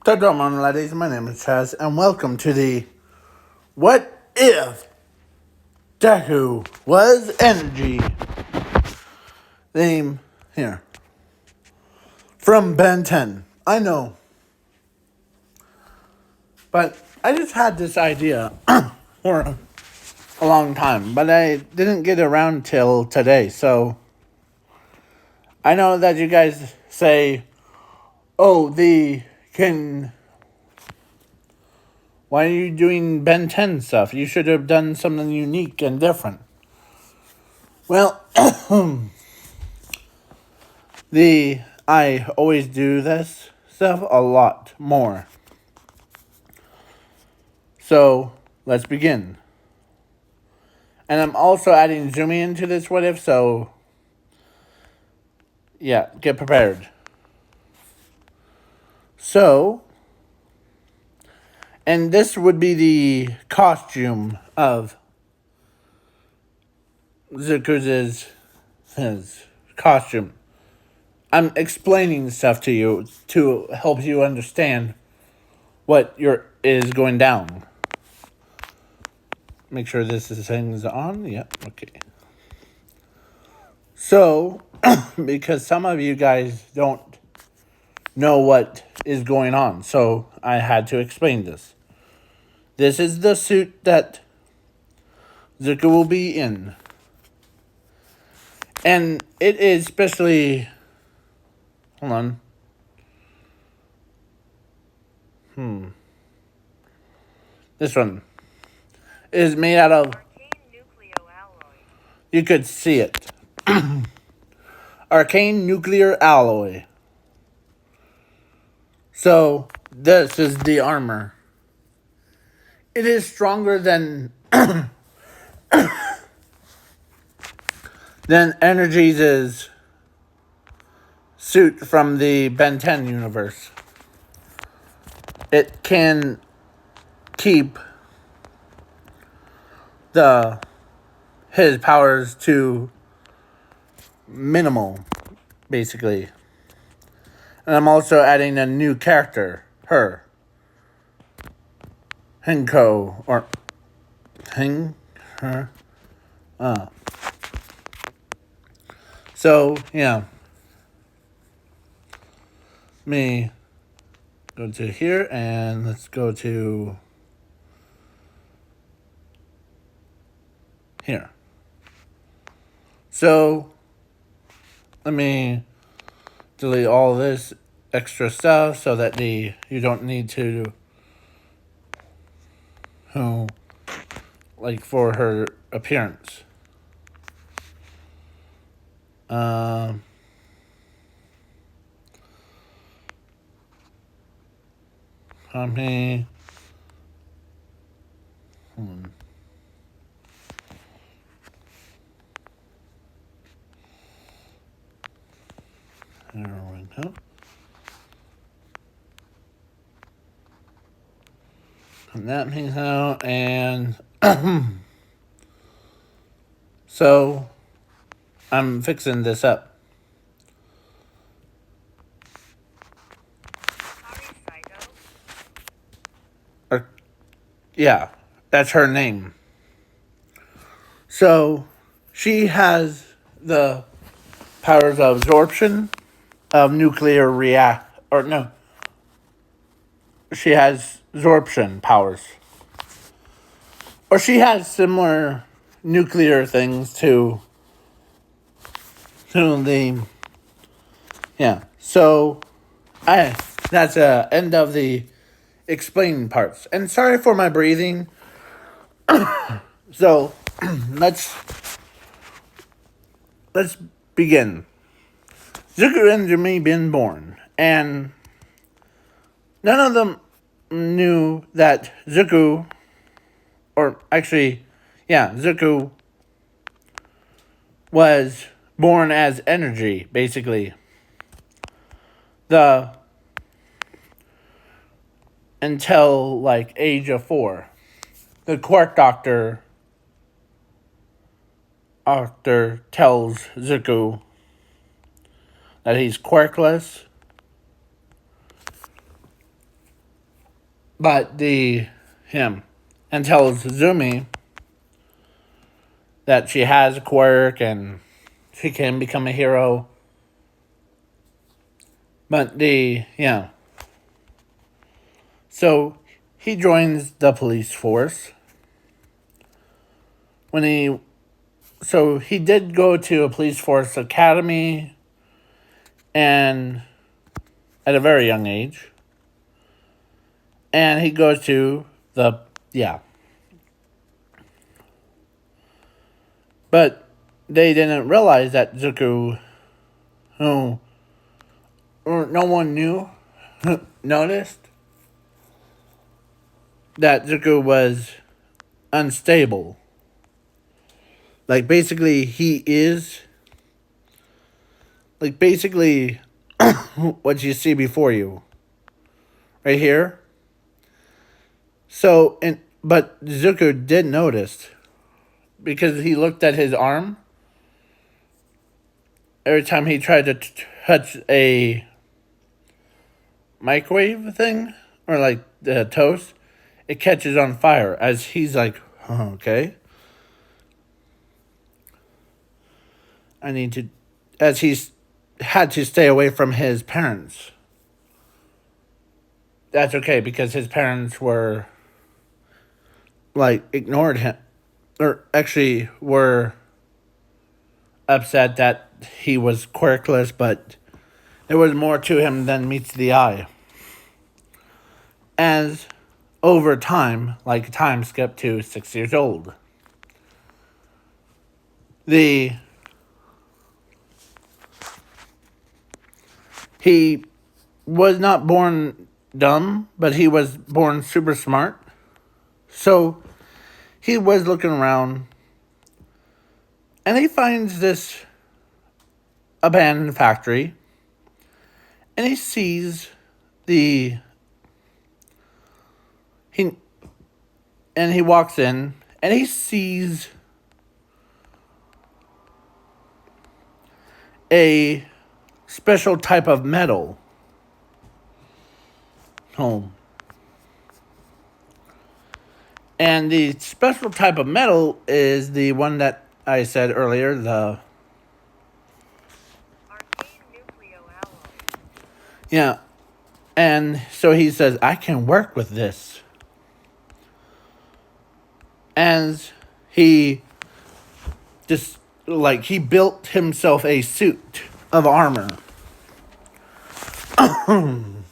Hello, ladies. My name is Chaz, and welcome to the What If Deku Was Energy theme here from Ben 10. I know, but I just had this idea for a long time, but I didn't get around till today. So I know that you guys say, "Oh, why are you doing Ben 10 stuff? You should have done something unique and different." Well, I always do this stuff a lot more. So let's begin. And I'm also adding zooming into this what if, so yeah, get prepared. So, and this would be the costume of Zuku's his costume. I'm explaining stuff to you to help you understand what is going down. Make sure this thing's on. Yep, okay. So, because some of you guys don't know what is going on, so I had to explain this. This is the suit that Zuko will be in. And it is especially... Hold on. This one is made out of... You could see it. Arcane nuclear alloy. So, this is the armor. It is stronger than Energy's suit from the Ben 10 universe. It can keep his powers to minimal, basically. And I'm also adding a new character, her. Hinko, or her. So, yeah. Me go to here, and let's go to here. So, let me delete all this extra stuff so that you don't need to, like, for her appearance. Company. There we go. And that piece out, and so I'm fixing this up. Yeah, that's her name. So she has the powers of absorption of nuclear or no. She has absorption powers. Or she has similar nuclear things to the... Yeah, so that's the end of the explaining parts. And sorry for my breathing. So, let's begin. Zuko and Jimmy been born, and none of them knew that Zuko was born as energy, basically. Until, like, age of 4. The Quark Doctor tells Zuko that he's quarkless. but him and tells Zumi that she has a quirk and she can become a hero. But so he joins the police force. So he did go to a police force academy and at a very young age. And he goes to But they didn't realize that Zuko, who or no one knew, noticed that Zuko was unstable. Like basically what you see before you. Right here. But Zuko did notice because he looked at his arm every time he tried to touch a microwave thing or like the toast, it catches on fire as he's like, okay. As he's had to stay away from his parents. That's okay because his parents were like ignored him or actually were upset that he was quirkless, but there was more to him than meets the eye. As over time, like a time skip to 6 years old. He was not born dumb, but he was born super smart. So he was looking around and he finds this abandoned factory and he sees he walks in and he sees a special type of metal home. And the special type of metal is the one that I said earlier, the arcane nucleoalloy. Yeah. And so he says, I can work with this. And he he built himself a suit of armor. And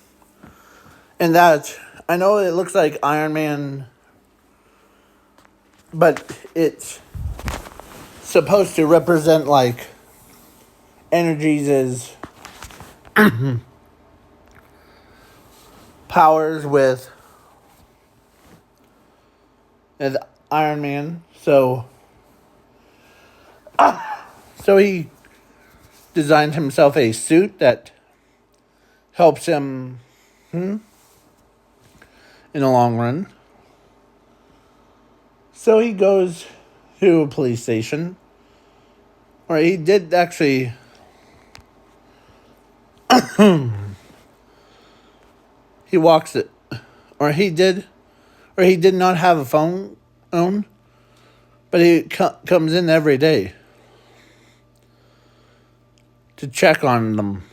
that, I know it looks like Iron Man, but it's supposed to represent like energies' powers with Iron Man. So he designed himself a suit that helps him in the long run. So he goes to a police station. Or he did actually he walks it. Or he did not have a phone, but he comes in every day to check on them.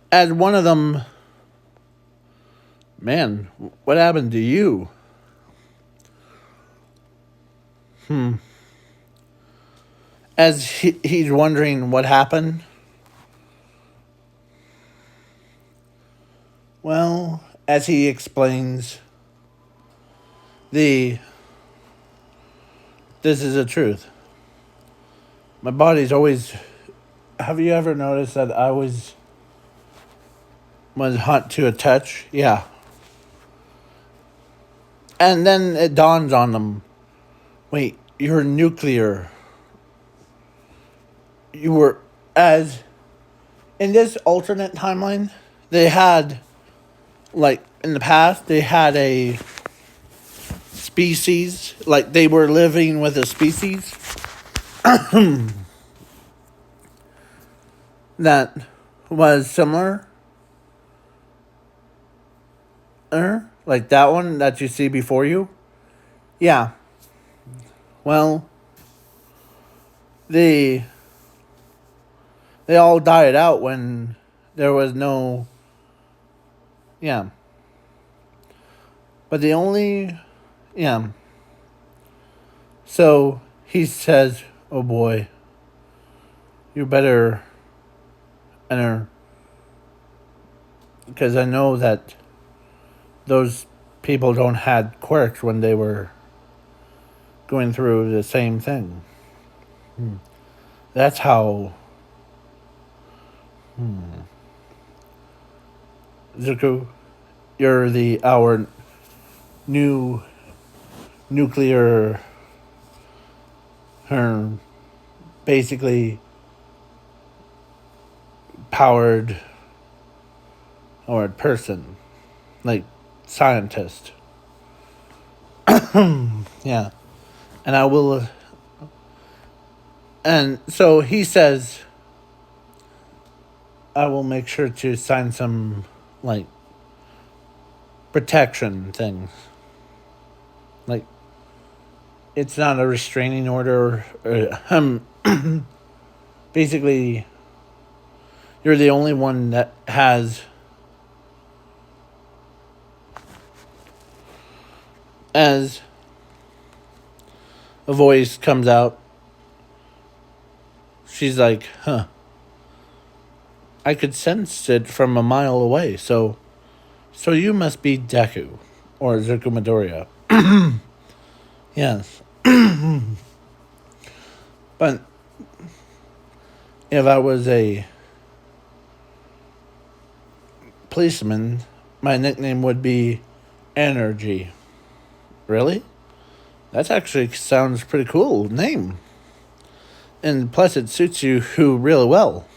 As one of them, man, what happened to you? As he's wondering what happened. Well, as he explains, this is the truth. My body's always... Have you ever noticed that I was hot to a touch? Yeah. And then it dawns on them. Wait, you're nuclear. You were... As... In this alternate timeline, they had... Like, in the past, they had a species. Like, they were living with a species that was similar. like that one that you see before you. Yeah. Well, they they all died out when there was no. Yeah. But the only. Yeah. So he says, "Oh boy, you better enter, because I know that those people don't had quirks when they were going through the same thing. That's how Zuko, you're our new nuclear, her basically powered or person, like scientist. Yeah, and I will. And so he says, I will make sure to sign some like protection things. Like it's not a restraining order. Basically, you're the only one that has. As a voice comes out, she's like, huh. I could sense it from a mile away, so you must be Deku. Or Zuko Midoriya. Yes. But if I was a policeman, my nickname would be Energy. Really? That actually sounds pretty cool name. And plus it suits you who really well.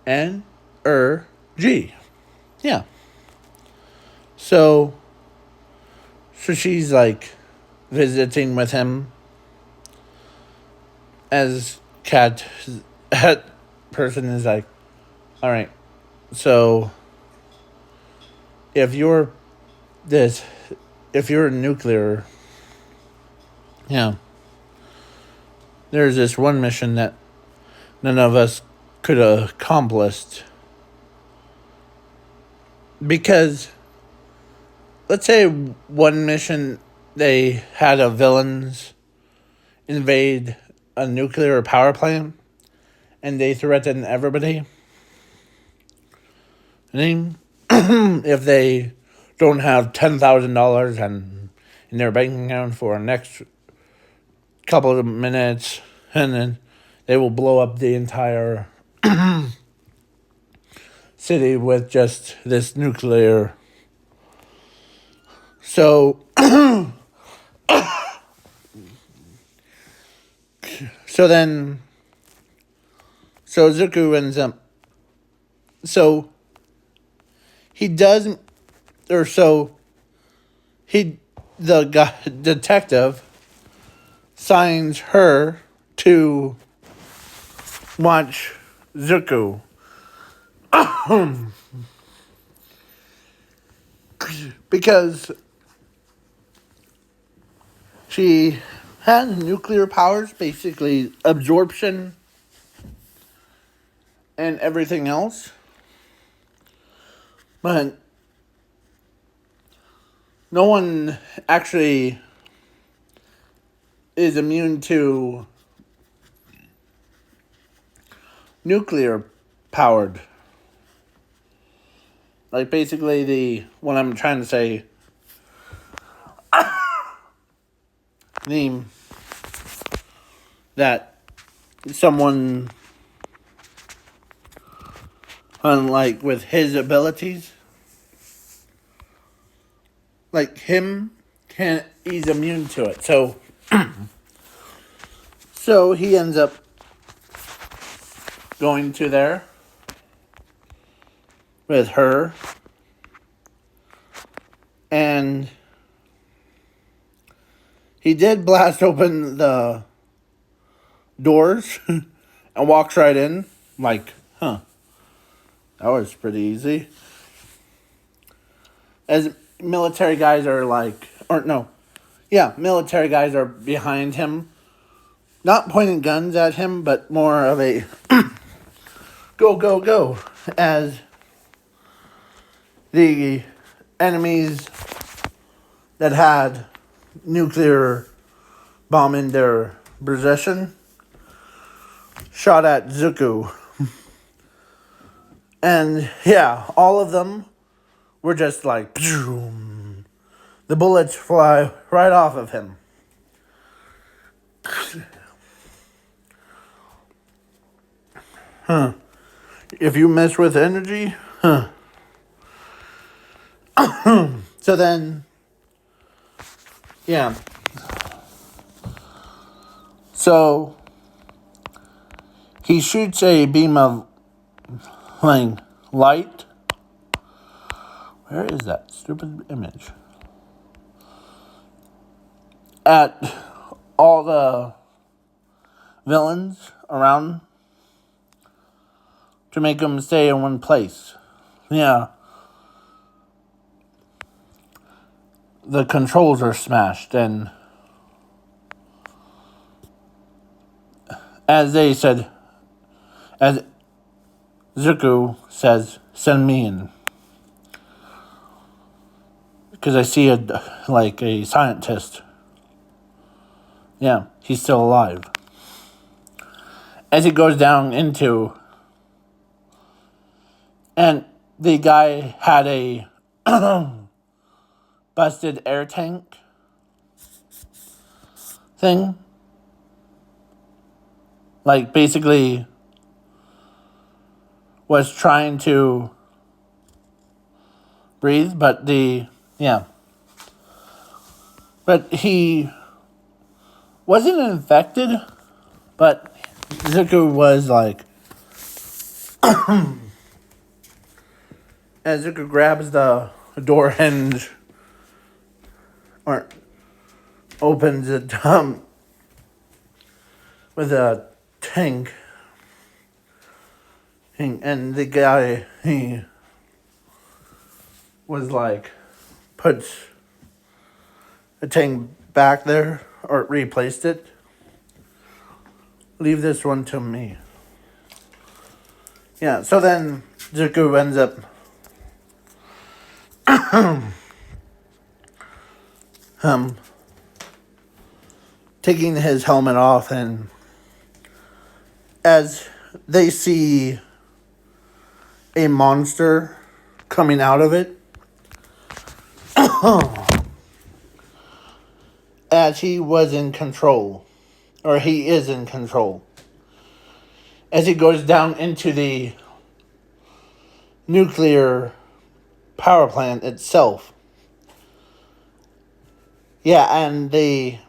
N-er-G. Yeah. So she's like visiting with him as cat that person is like, all right, so if you're this if you're nuclear, yeah, there's this one mission that none of us could have accomplished. Because let's say one mission they had a villains invade a nuclear power plant and they threaten everybody. And if they don't have $10,000 in their bank account for the next couple of minutes, and then they will blow up the entire city with just this nuclear. So, so then, so Zuko ends up. So he does, or so he, the guy, detective, signs her to watch Zuko. Because she has nuclear powers, basically absorption and everything else. But no one actually is immune to nuclear powered. Like basically what I'm trying to say, name that someone unlike with his abilities, like him, he's immune to it. So so he ends up going to there with her, and he did blast open the doors and walks right in, like, huh. That was pretty easy. As military guys are like, or no, yeah, military guys are behind him, not pointing guns at him, but more of a go, go, go, as the enemies that had nuclear bomb in their possession shot at Zuko. And yeah, all of them were just like, the bullets fly right off of him. If you mess with energy, So then, yeah. So he shoots a beam of light. Where is that stupid image? At all the villains around to make them stay in one place. Yeah. The controls are smashed, and as they said, as Zuko says, send me in. Because I see a scientist. Yeah, he's still alive. As he goes down into, and the guy had a busted air tank thing. Like, basically was trying to breathe, but But he wasn't infected, but Zuko was like, as Zuko grabs the door hinge, or opens it with a tank, and the guy, he was like, puts a tank back there, or replaced it. Leave this one to me. Yeah, so then Zuko ends up taking his helmet off, and as they see a monster coming out of it, as he was in control, or he is in control, as he goes down into the nuclear power plant itself. Yeah, and he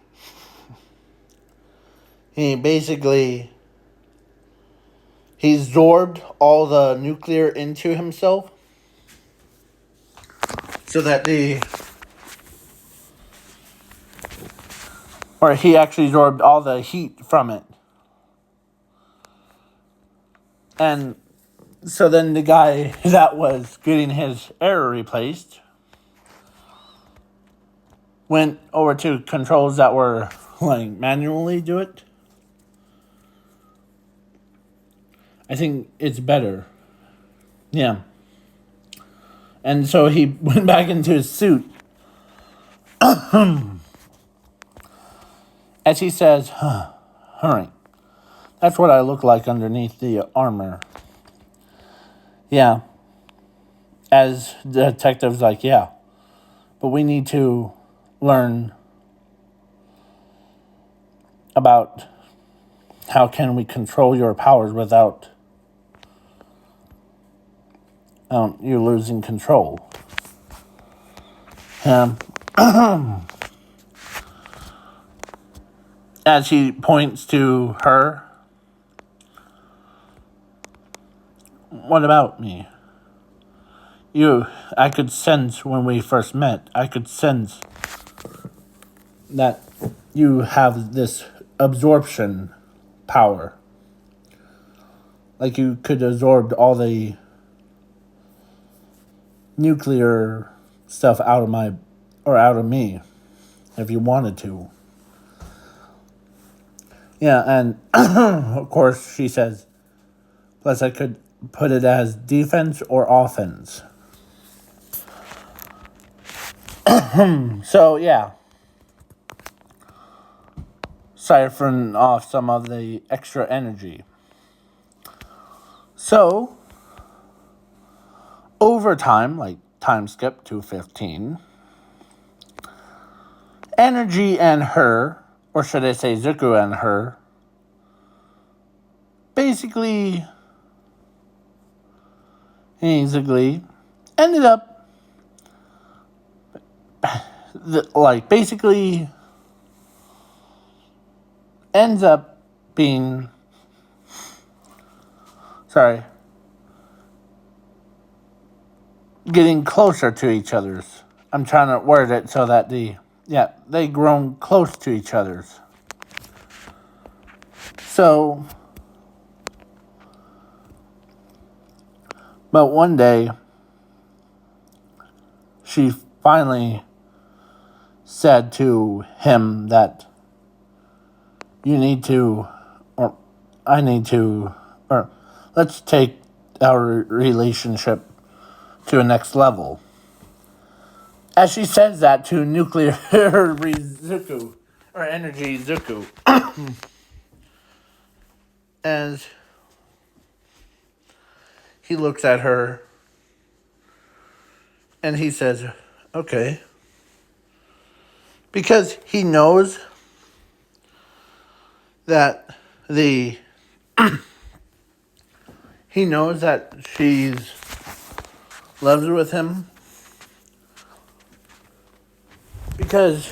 absorbed all the nuclear into himself, so that he actually absorbed all the heat from it. And so then the guy that was getting his air replaced went over to controls that were manually do it. I think it's better. Yeah. And so he went back into his suit. As he says, alright, that's what I look like underneath the armor. Yeah. As the detective's like, yeah, but we need to learn about how can we control your powers without you losing control. As he points to her, what about me? I could sense when we first met, I could sense that you have this absorption power. Like you could absorb all the nuclear stuff out of me if you wanted to. Yeah, and of course she says, plus I could put it as defense or offense. So, yeah. Siphon off some of the extra energy. So, over time, like time skip to 15, Energy and her, or should I say Zuko and her, basically ended up basically ends up being getting closer to each other's. I'm trying to word it so that they grown close to each other's. So, but one day, she finally said to him that you need to, or I need to, or let's take our relationship to a next level. As she says that to nuclear Zuko, or energy Zuko, as he looks at her and he says, okay. Because he knows that he knows that she's loves with him. Because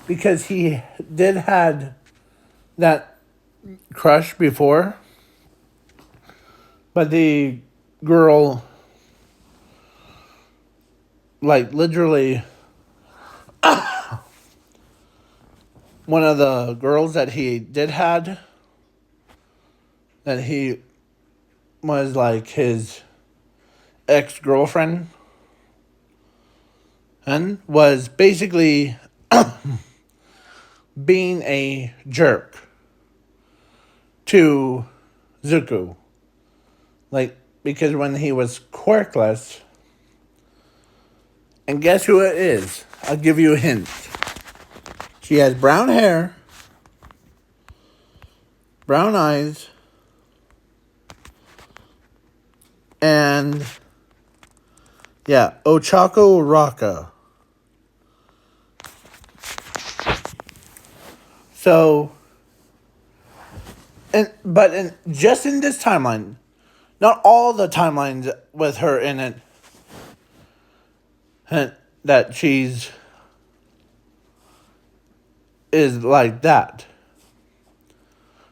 because he did had that crush before. But the girl, like literally, one of the girls that he did had, that he was like his ex-girlfriend, and was basically being a jerk to Zuko. Like, because when he was quirkless, and guess who it is? I'll give you a hint. She has brown hair, brown eyes, and Ochako Raka. So, but just in this timeline, not all the timelines with her in it, that she's is like that.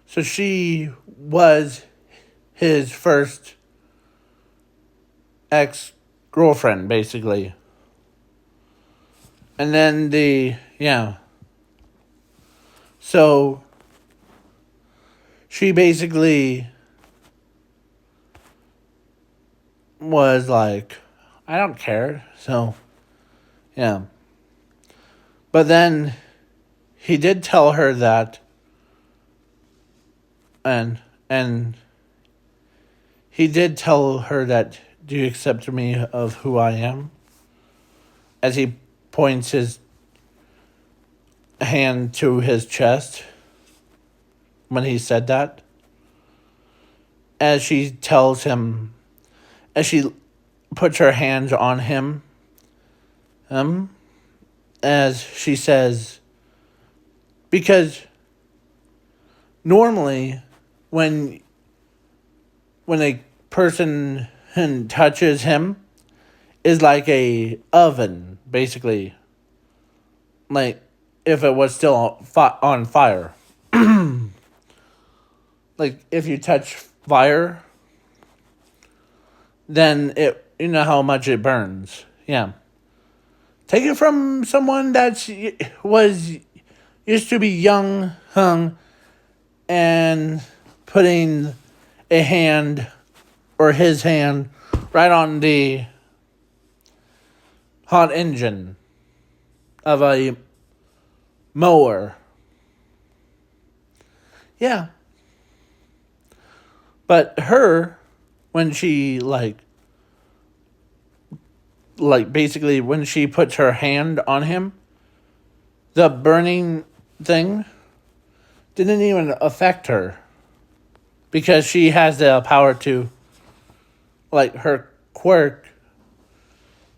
So she was his first ex-girlfriend, basically. And then so she basically was like, I don't care. So, yeah. But then he did tell her that, and he did tell her that, do you accept me of who I am? As he points his hand to his chest when he said that. As she tells him, as she puts her hands on him, as she says, because normally when a person touches him, is like a oven, basically. Like if it was still on fire. Like if you touch fire, then you know how much it burns. Yeah. Take it from someone that used to be young, hung, and putting a hand, or his hand, right on the hot engine of a mower. Yeah. But her, when she basically when she puts her hand on him, the burning thing didn't even affect her. Because she has the power to, like, her quirk,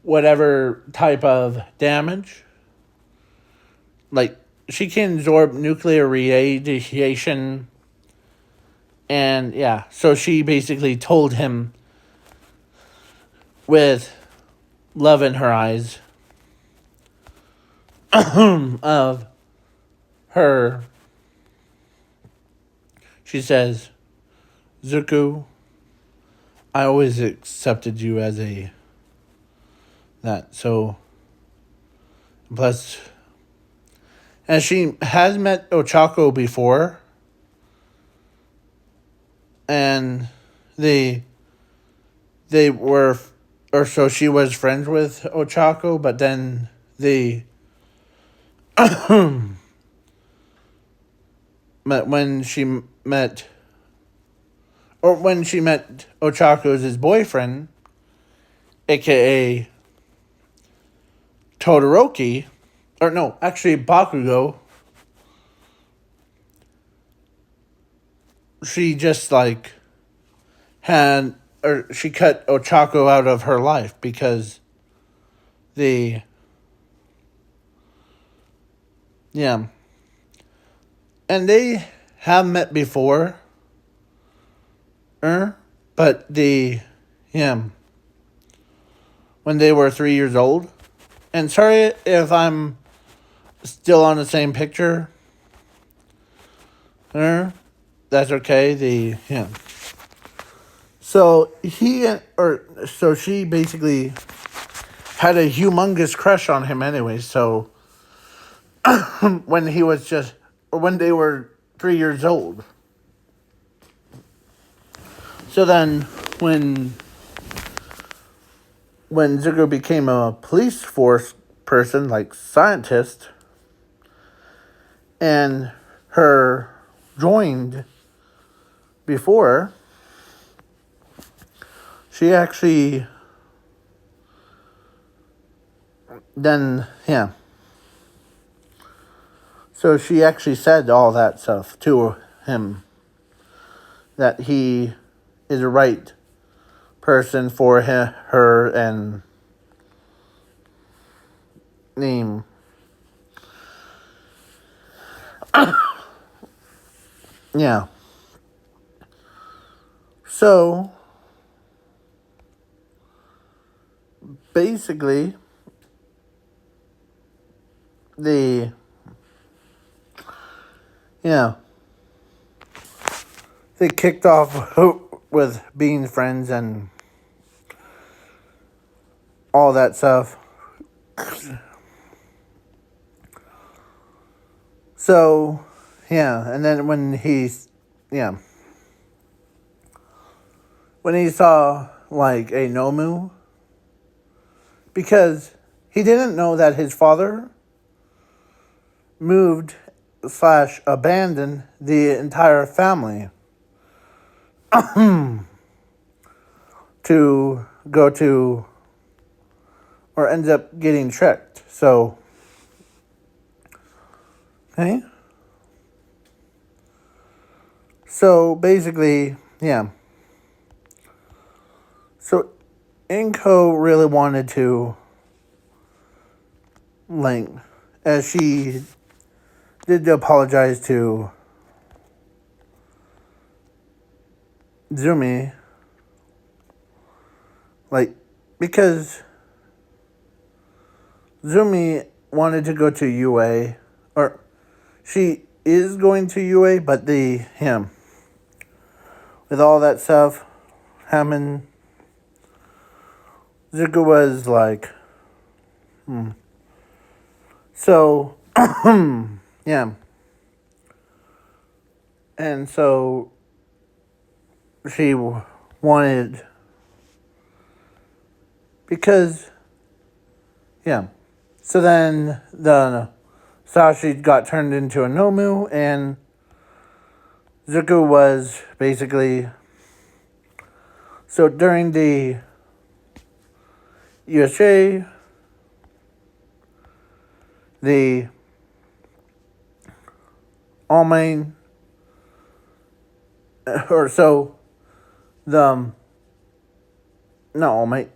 whatever type of damage, like, she can absorb nuclear radiation. And yeah, so she basically told him with love in her eyes of her. She says, Zuko, I always accepted you as that. So, plus, and she has met Ochako before, and they were, or so she was friends with Ochako, but then they met when she met Ochako as his boyfriend, aka Todoroki, or no, actually Bakugo. She just she cut Ochako out of her life because yeah. And they have met before. But yeah. When they were 3 years old. And sorry if I'm still on the same picture. That's okay. Yeah. So so she basically had a humongous crush on him anyway. So when they were 3 years old. So then when Zuko became a police force person, like scientist, and her joined before, she actually then, yeah. So she actually said all that stuff to him, that he is the right person for her and name. Yeah. So basically yeah, they kicked off with being friends and all that stuff. So, yeah, and then when he saw, like, a Nomu, because he didn't know that his father moved / abandoned the entire family to go to, or ends up getting tricked. So, okay. So basically, yeah. So Inko really wanted to, like, as she did apologize to Zumi, like, because Zumi wanted to go to UA, or she is going to UA, but with all that stuff happening, Zuko was like, So, yeah. And so she wanted Because, yeah. So then the Sashi got turned into a Nomu, and Zuko was basically... So during the USJ, the All Might, or so, the, not All Might,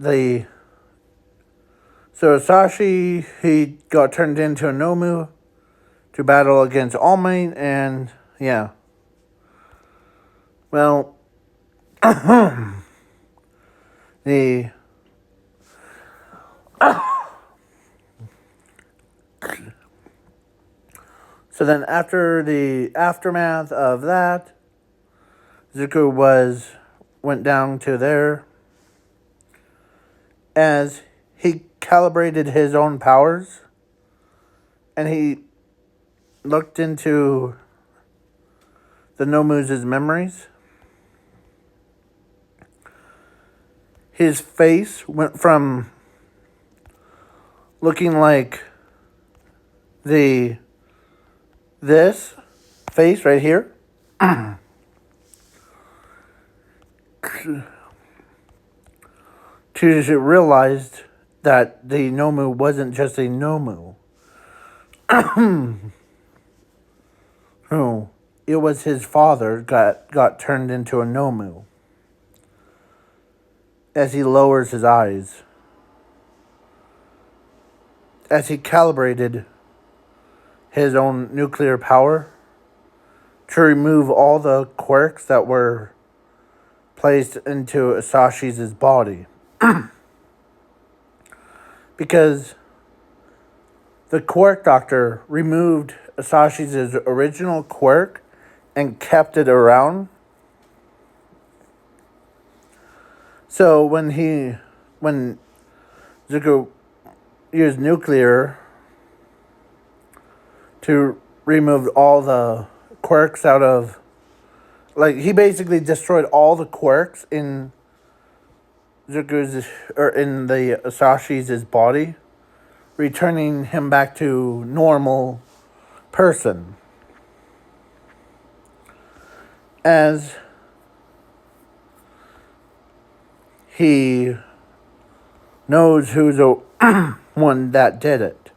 so Sashi, he got turned into a Nomu to battle against All Might, and yeah. Well, the so then after the aftermath of that, Zuko went down to there as he calibrated his own powers, and he looked into the Nomu's memories. His face went from looking like this face right here to realize that the Nomu wasn't just a Nomu. Oh, it was his father got turned into a Nomu. As he lowers his eyes, as he calibrated his own nuclear power to remove all the quirks that were placed into Asashi's body. Because the quirk doctor removed Asashi's original quirk and kept it around. So when Zuko used nuclear to remove all the quirks out of, like, he basically destroyed all the quirks in Zuko's, or in the Asashi's body, returning him back to normal person. As he knows who's the one that did it.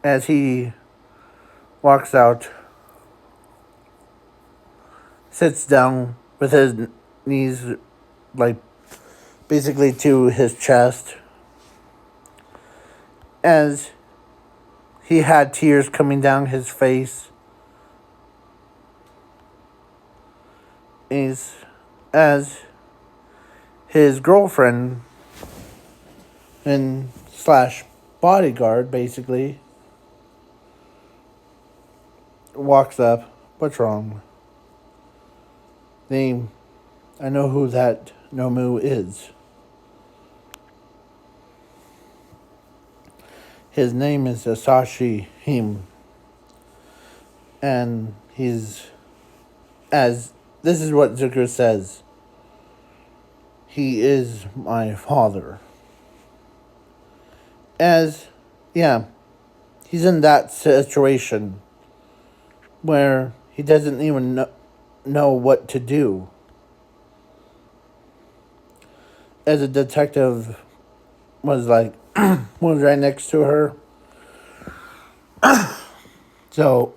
As he walks out, sits down with his knees, like, basically to his chest, as he had tears coming down his face. As his girlfriend and slash bodyguard basically walks up. What's wrong? I know who that Nomu is. His name is Asashi Him. And this is what Zuko says. He is my father. He's in that situation where he doesn't even know what to do. As a detective was right next to her. So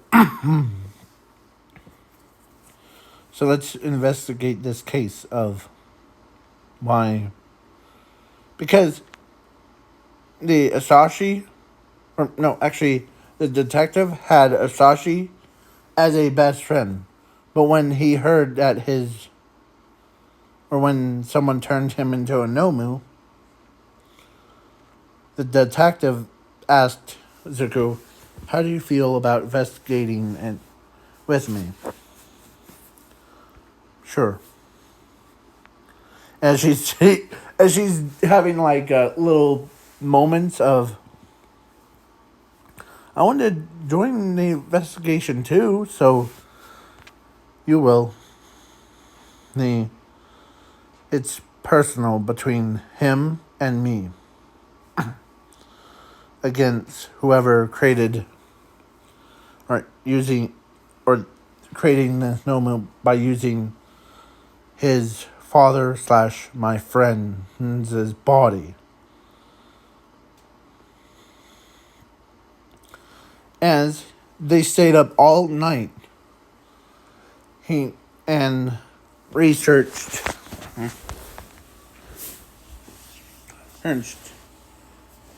let's investigate this case of why. Because the detective had Asashi as a best friend. But when he heard that when someone turned him into a Nomu, the detective asked Zuko, how do you feel about investigating it with me? Sure. As she's having little moments of, I want to join the investigation too, so you will. it's personal between him and me against whoever created or using or creating the Nomu by using his father / my friend's body. As they stayed up all night, he and researched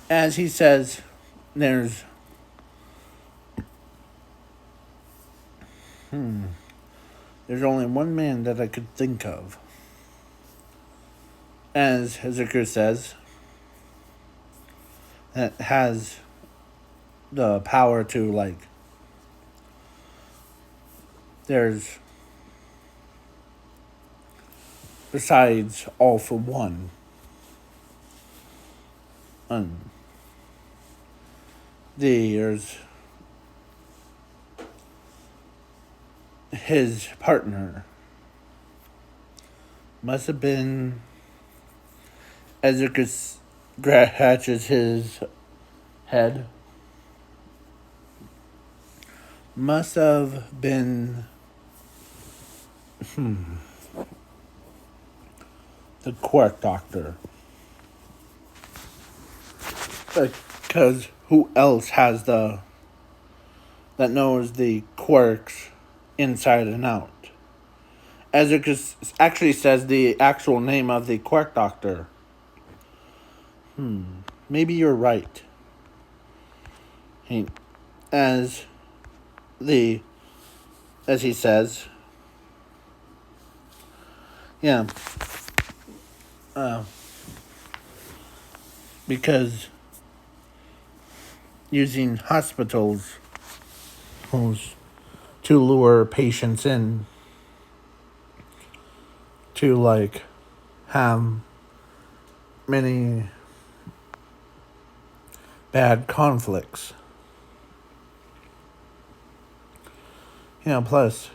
as he says, there's only one man that I could think of. As Hazuku says, that has the power to, like, there's, besides All for One, there's his partner. Must have been, Ezuka scratches his head. Must have been the Quark Doctor. Because who else has that knows the quirks inside and out? Ezuka actually says the actual name of the Quark Doctor. Maybe you're right. As he says, yeah, because using hospitals to lure patients in to, like, have many bad conflicts. Plus,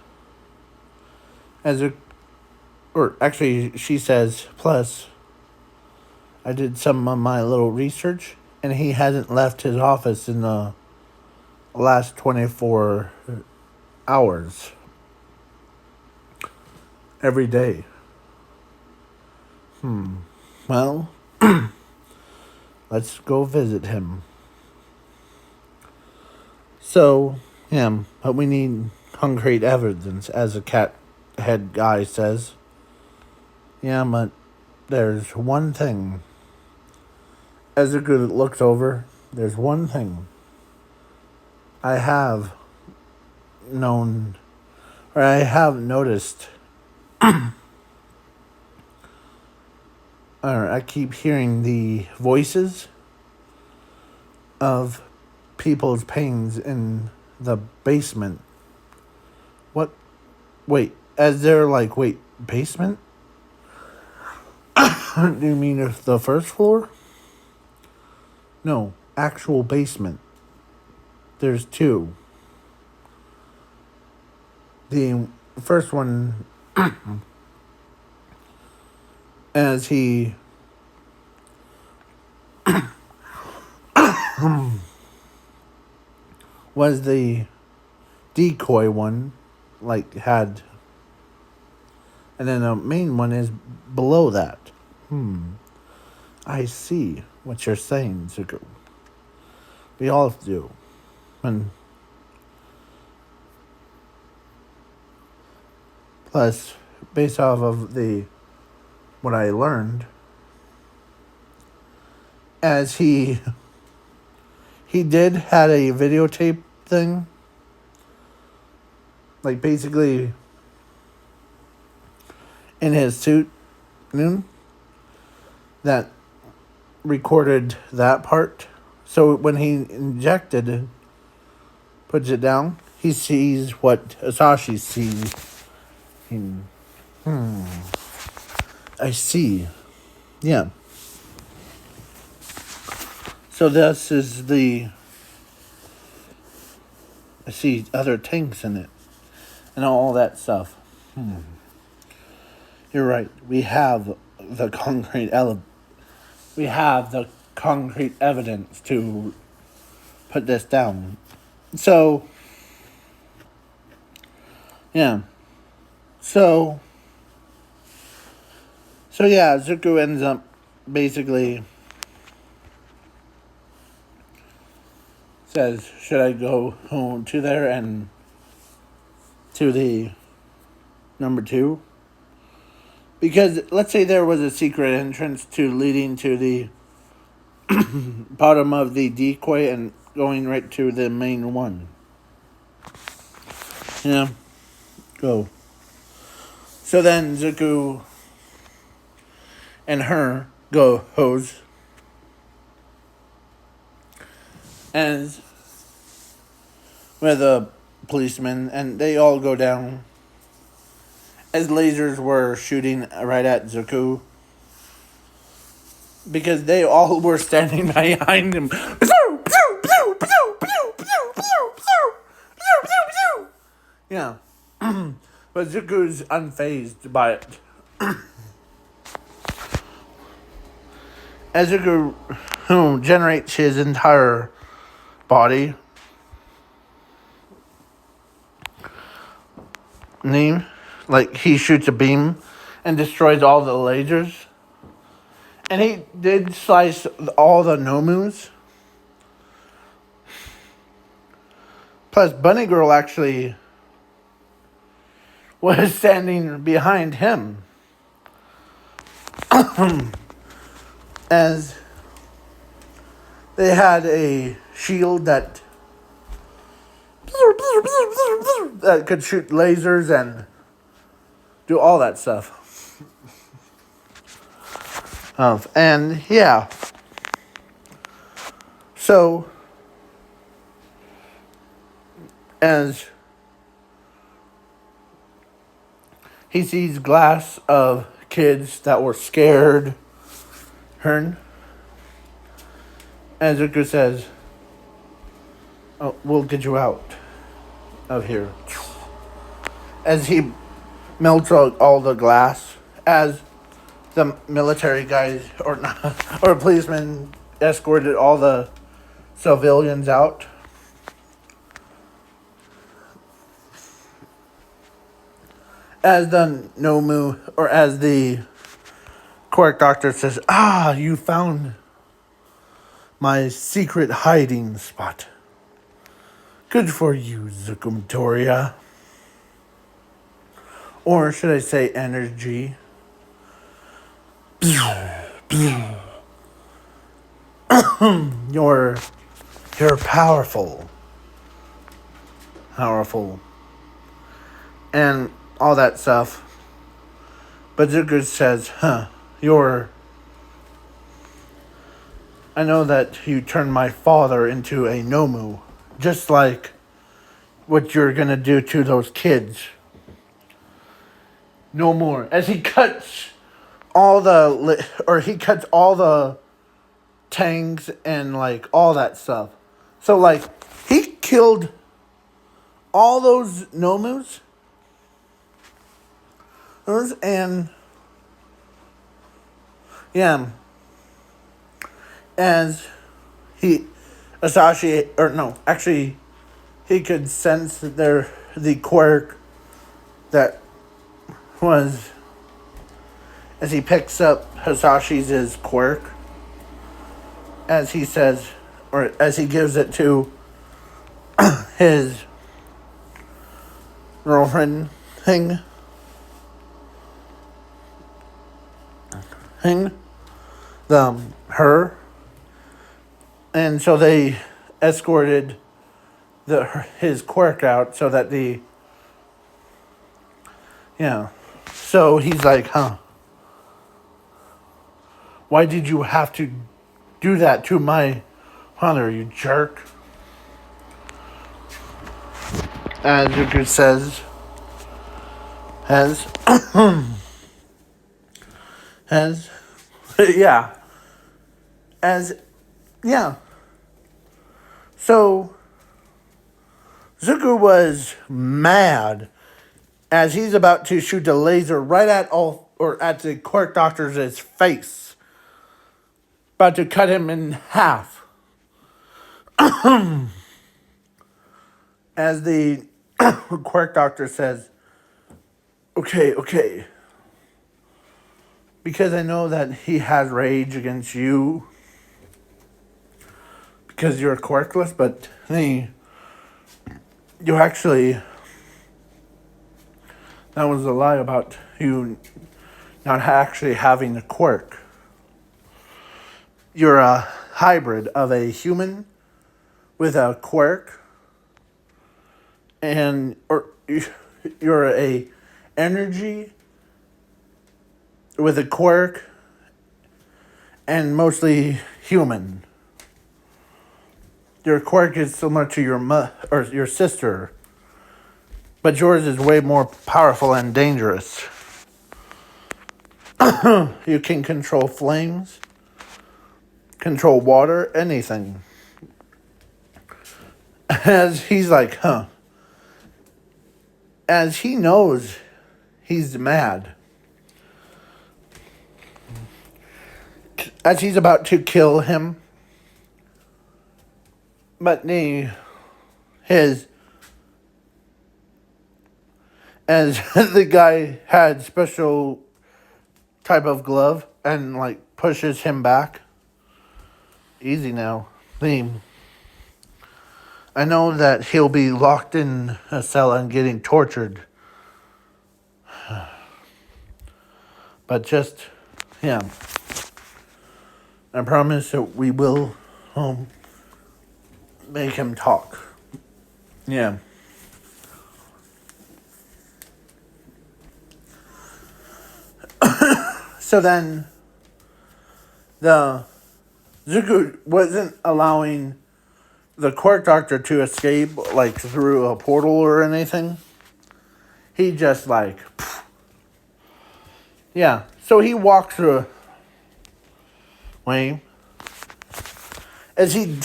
she says, plus, I did some of my little research, and he hasn't left his office in the last 24 hours. Every day. Well, let's go visit him. So, but we need concrete evidence, as a cat head guy says. But there's one thing. As a good looks over, there's one thing I have known, or I have noticed, or I keep hearing the voices of people's pains in the basement. What? Wait, as they're like, wait, basement? Do you mean the first floor? No, actual basement. There's two. The first one, as he was the decoy one, like, had, and then the main one is below that. I see what you're saying, Zuko. We all do. And plus, based off of what I learned, as he did had a videotape thing, like, basically in his suit, that recorded that part. So when he injected, puts it down, he sees what Asashi sees. I see. Yeah. So this is I see other tanks in it. And all that stuff. You're right. We have the concrete we have the concrete evidence to put this down. So, yeah. So yeah, Zuko ends up basically says, should I go home to there and to the number 2? Because let's say there was a secret entrance to leading to the bottom of the decoy and going right to the main one. Yeah. Go. So then Zuko and her go hose. And with a policeman, and they all go down as lasers were shooting right at Zuko. Because they all were standing behind him. Yeah. But Zuko's unfazed by it. As Zuko generates his entire body, like he shoots a beam and destroys all the lasers. And he did slice all the Nomus. Plus, Bunny Girl actually was standing behind him. As they had a shield that could shoot lasers and do all that stuff. And yeah. So, as he sees glass of kids that were scared, Hearn, and Zuko says, "Oh, we'll get you out of here." As he melts out all the glass, as the military guys or policemen escorted all the civilians out. As the Nomu, or as the Quark Doctor says, you found my secret hiding spot. Good for you, Zukumtoria. Or should I say energy? You're powerful. And all that stuff. But Zuko says, I know that you turned my father into a Nomu. Just like what you're gonna do to those kids. No more. As he cuts all the tanks and like all that stuff. So like he killed all those Nomus. And yeah, as he he could sense that the quirk that was, as he picks up Hisashi's quirk, as he says, or as he gives it to his girlfriend her, and so they escorted his quirk out so that so he's like, why did you have to do that to my father, you jerk? As Zuko says, So Zuko was mad as he's about to shoot a laser right at all or at the quirk doctor's face, about to cut him in half. As the quirk doctor says, okay. Because I know that he has rage against you because you're quirkless, but you actually, that was a lie about you not actually having the quirk. You're a hybrid of a human with a quirk, or you're a energy with a quirk, and mostly human. Your quirk is similar to or your sister, but yours is way more powerful and dangerous. You can control flames, control water, anything. As he's like, as he knows he's mad. As he's about to kill him. But as the guy had special type of glove and like pushes him back. Easy now. I know that he'll be locked in a cell and getting tortured. But just, yeah. I promise that we will make him talk. Yeah. So then, the Zuko wasn't allowing the quirk doctor to escape, like, through a portal or anything. He just, like, yeah. So he walks through way. As he,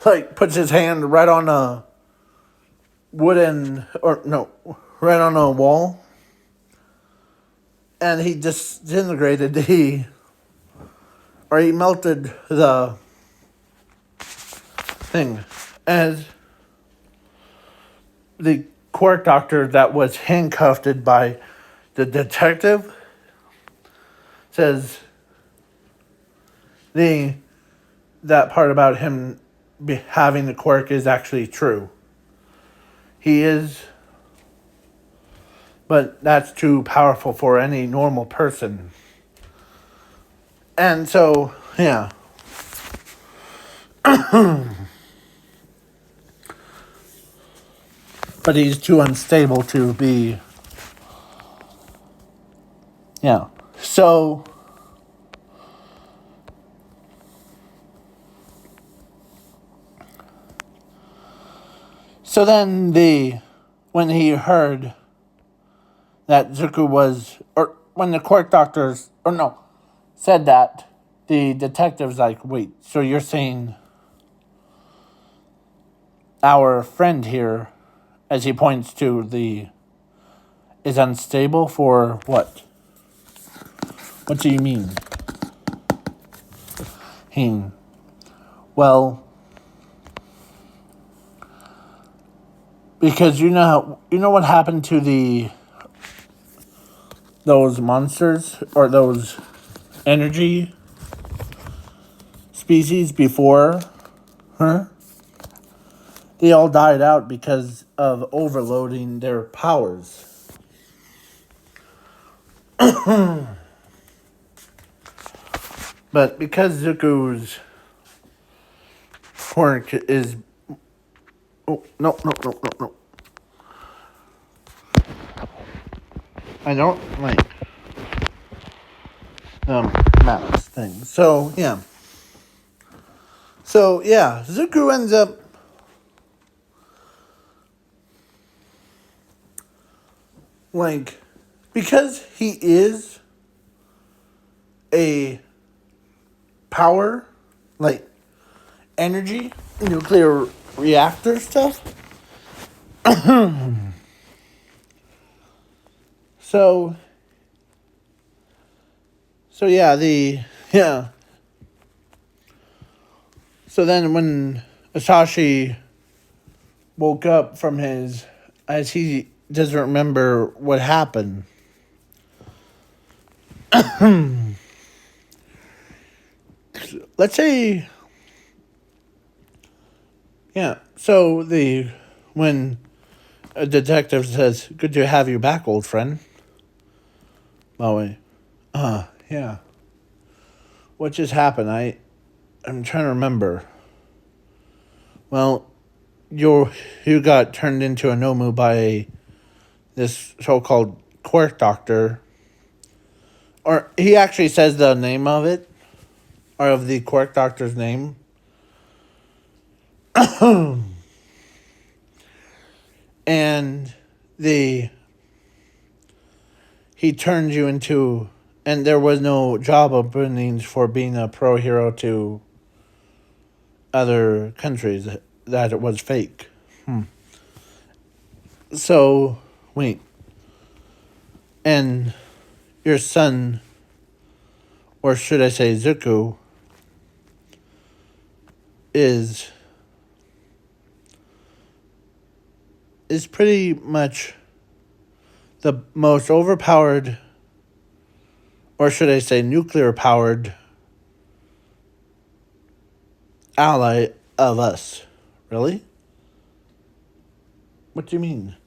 like, puts his hand right on a right on a wall. And he disintegrated, he melted the thing. As the quirk doctor that was handcuffed by the detective says that part about him having the quirk is actually true. He is, but that's too powerful for any normal person. And so, yeah. But he's too unstable to be, yeah. So then when he heard that Zuko was, or when the quirk doctors, said that, the detective's like, wait, so you're saying our friend here, as he points to is unstable for what? What do you mean? Well, because you know what happened to those monsters or those energy species before her? They all died out because of overloading their powers. But because Zuko's quirk is... Oh, no. I don't like maps thing. So, yeah. Zuko ends up like, because he is a power, like, energy, nuclear reactor stuff. So, So yeah. So then when Asashi woke up from his, as he doesn't remember what happened. Let's say, yeah. So when a detective says, "Good to have you back, old friend." Oh wait, yeah. What just happened? I'm trying to remember. Well, you got turned into a Nomu by this so-called quirk doctor, or he actually says the name of it, or of the quirk doctor's name. And the he turned you into, and there was no job openings for being a pro hero to other countries, that it was fake. So wait, and your son, or should I say Zuko, is pretty much the most overpowered, or should I say nuclear powered, ally of us. Really? What do you mean?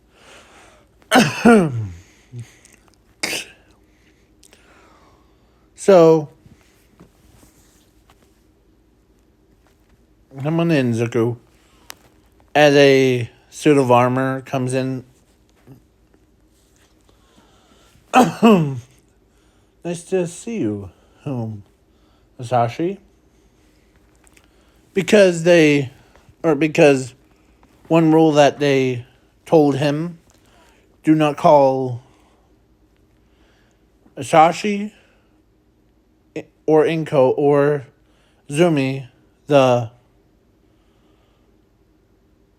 So, someone in Zuko, as a suit of armor comes in. Nice to see you, Masashi. Because one rule that they told him, do not call Asashi or Inko or Zumi the,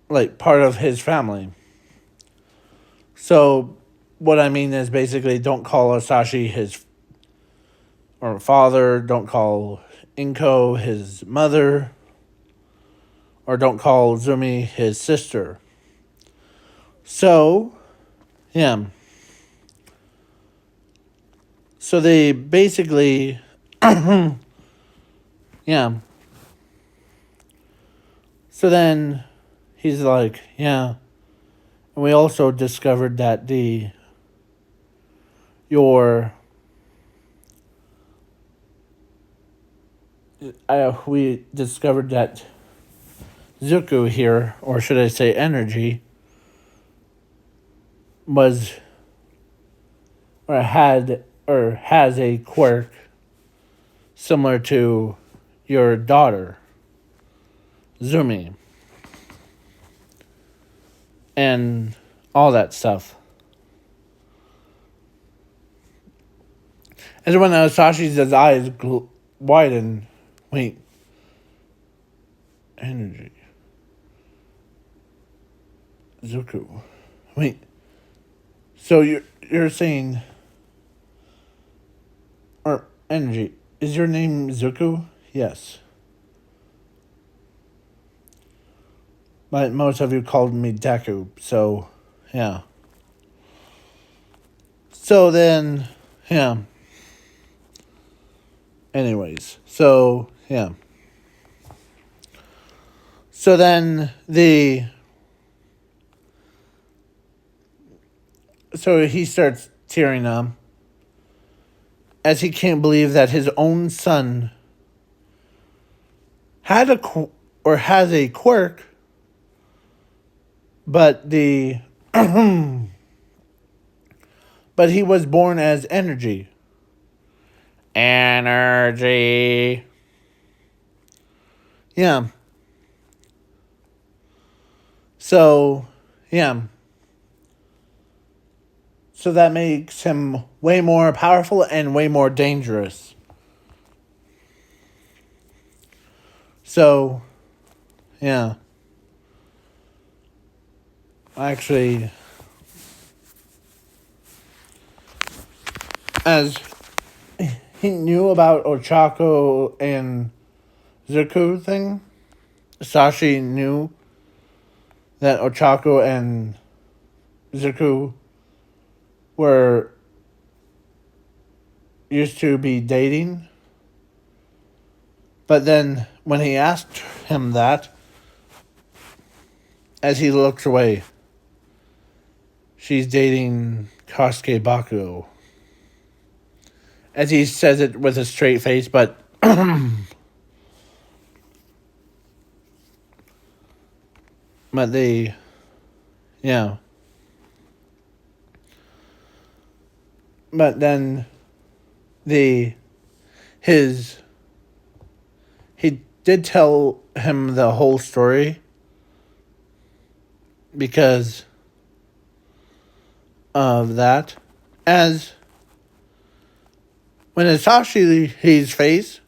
like, part of his family. So what I mean is basically don't call Asashi his or father, don't call Inko his mother, or don't call Zumi his sister. So, yeah. So they basically, yeah. So then he's like, yeah. And we also discovered that we discovered that Zuko here, or should I say energy, was, or had, or has a quirk similar to your daughter, Zumi, and all that stuff. And when Sashi's eyes widen, wait, energy, Zuko, wait. So you're saying, or energy, is your name Zuko? Yes. But most of you called me Deku, so yeah. So then, yeah. Anyways, so yeah. So then so he starts tearing up as he can't believe that his own son had has a quirk, but but he was born as energy. Energy. Yeah. So, yeah. So that makes him way more powerful and way more dangerous. So, yeah. Actually, as he knew about Ochako and Zuku thing. Sashi knew that Ochako and Zuku were used to be dating. But then when he asked him that, as he looks away, she's dating Kosuke Bakugo. As he says it with a straight face, but but they, yeah. But then the his he did tell him the whole story because of that. As when Sashi's face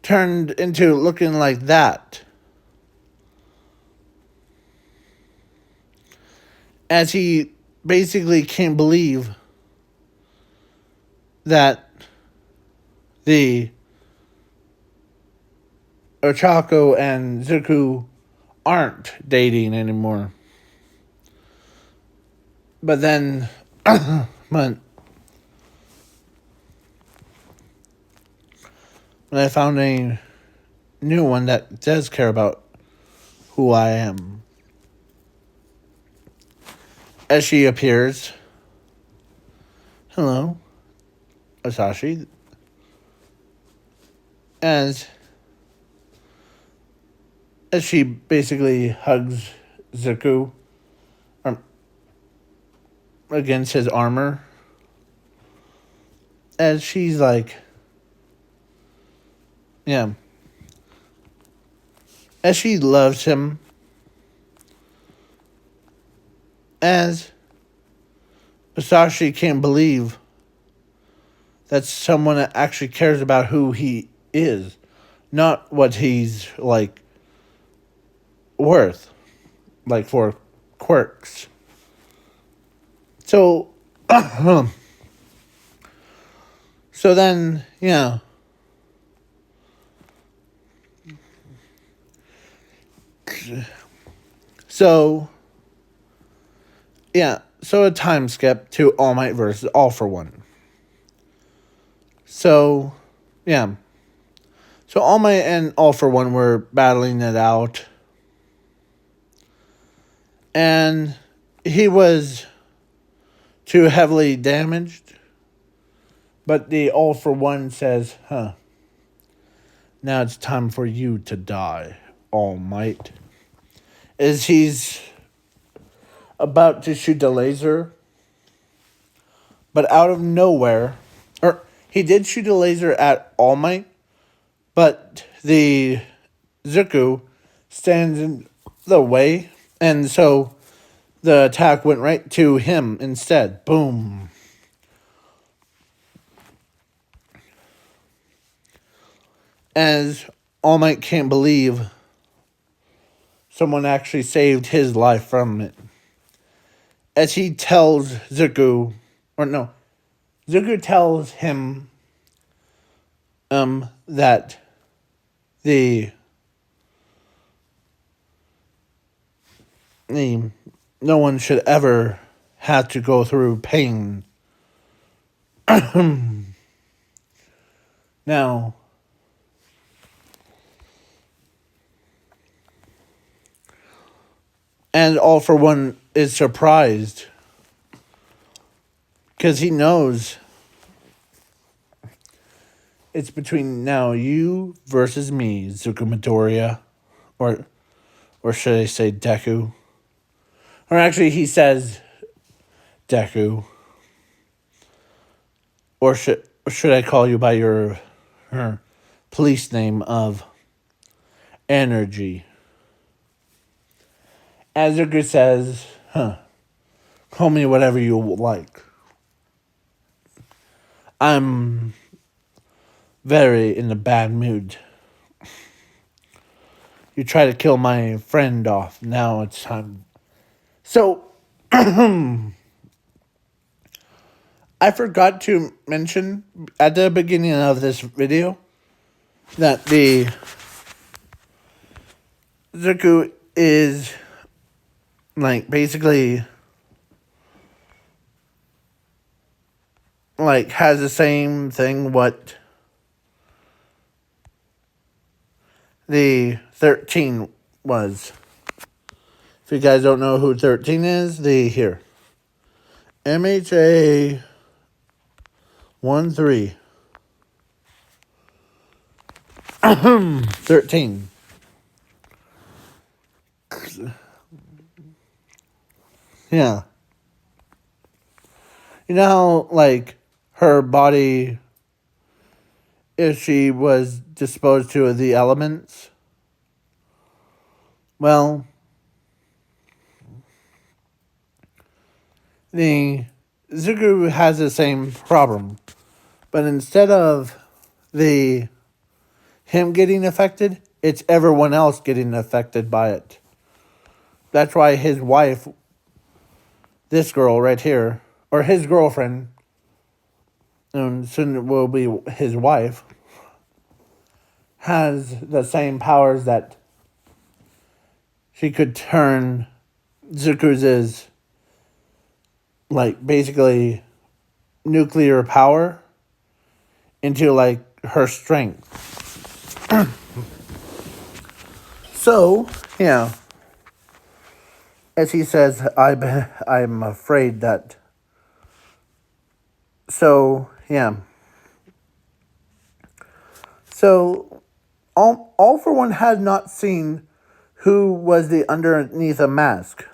turned into looking like that, as he basically can't believe that the Ochako and Zuku aren't dating anymore. But then, when I found a new one that does care about who I am, as she appears, hello, Asashi, as she basically hugs Zuku against his armor, as she's like, yeah, as she loves him, as Sashi can't believe that someone that actually cares about who he is, not what he's like worth, like for quirks. So, so then, yeah. So, yeah. So a time skip to All Might versus All for One. So, yeah. So All Might and All for One were battling it out. And he was too heavily damaged. But the All for One says, now it's time for you to die, All Might. As he's about to shoot the laser, but out of nowhere, or he did shoot a laser at All Might, but the Zuku stands in the way, and so the attack went right to him instead. Boom. As All Might can't believe someone actually saved his life from it. As he tells Zuku, or no, Zuku tells him that no one should ever have to go through pain. Now, and All for One is surprised because he knows it's between now you versus me, Zuko Midoriya, or should I say Deku? Or actually, he says Deku. Or should I call you by her police name of Energy? As Zuko says, call me whatever you like. I'm very in a bad mood. You try to kill my friend off. Now it's time. So, I I forgot to mention at the beginning of this video that the deku is like basically like has the same thing what the 13 was. If you guys don't know who 13 is, the here. MHA 13. 13. Yeah. You know how, like, her body, if she was disposed to the elements? Well, the Zugu has the same problem. But instead of the him getting affected, it's everyone else getting affected by it. That's why his wife, this girl right here, or his girlfriend, and soon it will be his wife, has the same powers that she could turn Zuku's like basically nuclear power into like her strength. So, yeah. As he says, I'm afraid that. So, yeah. So, all for one had not seen who was the underneath a mask.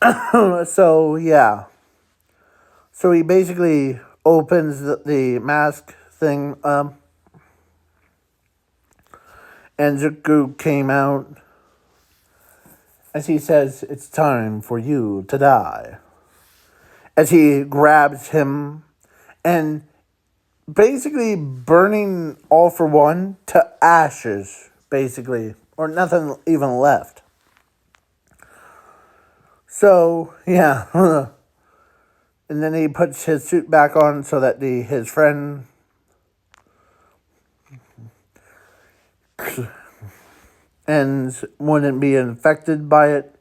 So, yeah. So he basically opens the mask thing up. And Zuko came out. As he says, it's time for you to die. As he grabs him and basically burning all for one to ashes, basically. Or nothing even left. So, yeah. And then he puts his suit back on so that his friend and wouldn't be infected by it.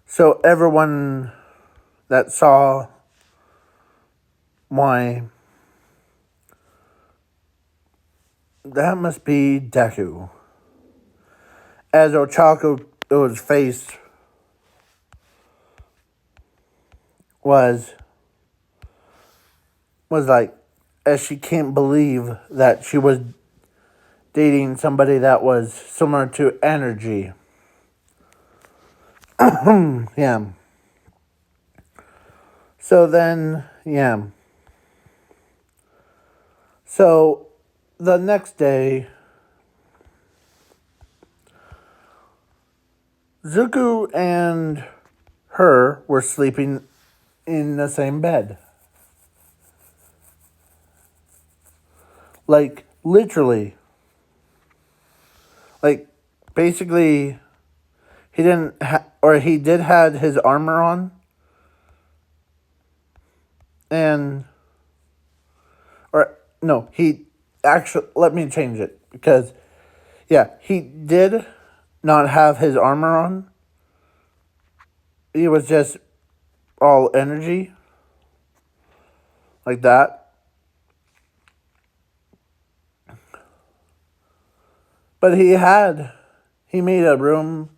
So everyone that saw why that must be Deku. As Ochako's face was like, as she can't believe that she was dating somebody that was similar to energy. Yeah. So then, yeah. So the next day, Zuko and her were sleeping in the same bed. Like, literally. Like, basically, he didn't or he did have his armor on. And, or, no, he actually, let me change it. Because, yeah, he did not have his armor on. He was just all energy. Like that. But he made a room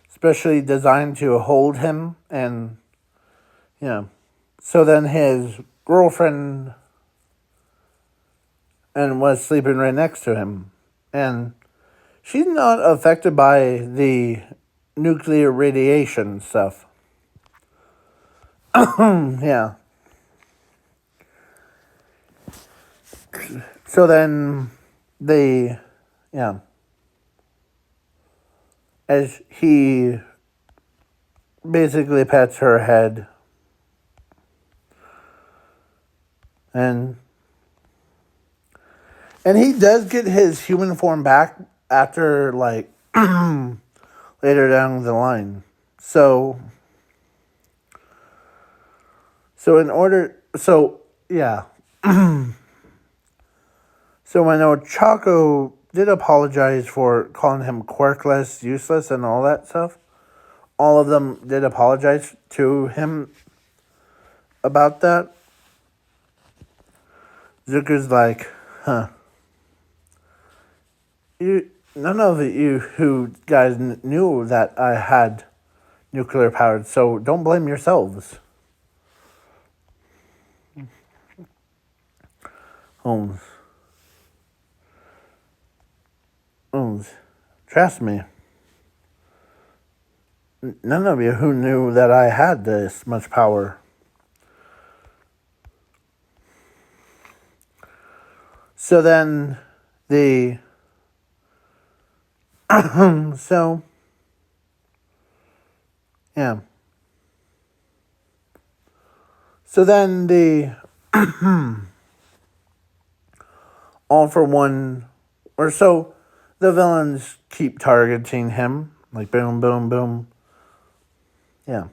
specially designed to hold him. And, yeah. So then his girlfriend and was sleeping right next to him. And she's not affected by the nuclear radiation stuff. Yeah. So then yeah. As he basically pets her head. And he does get his human form back after, like, later down the line. So, Yeah. So when Ochako did apologize for calling him quirkless, useless, and all that stuff, all of them did apologize to him about that. Zuko's like, huh. None of you who guys knew that I had nuclear powered, so don't blame yourselves. Holmes. Trust me. None of you who knew that I had this much power. So then so, yeah. So then all for one, or so the villains keep targeting him, like boom, boom, boom. Yeah.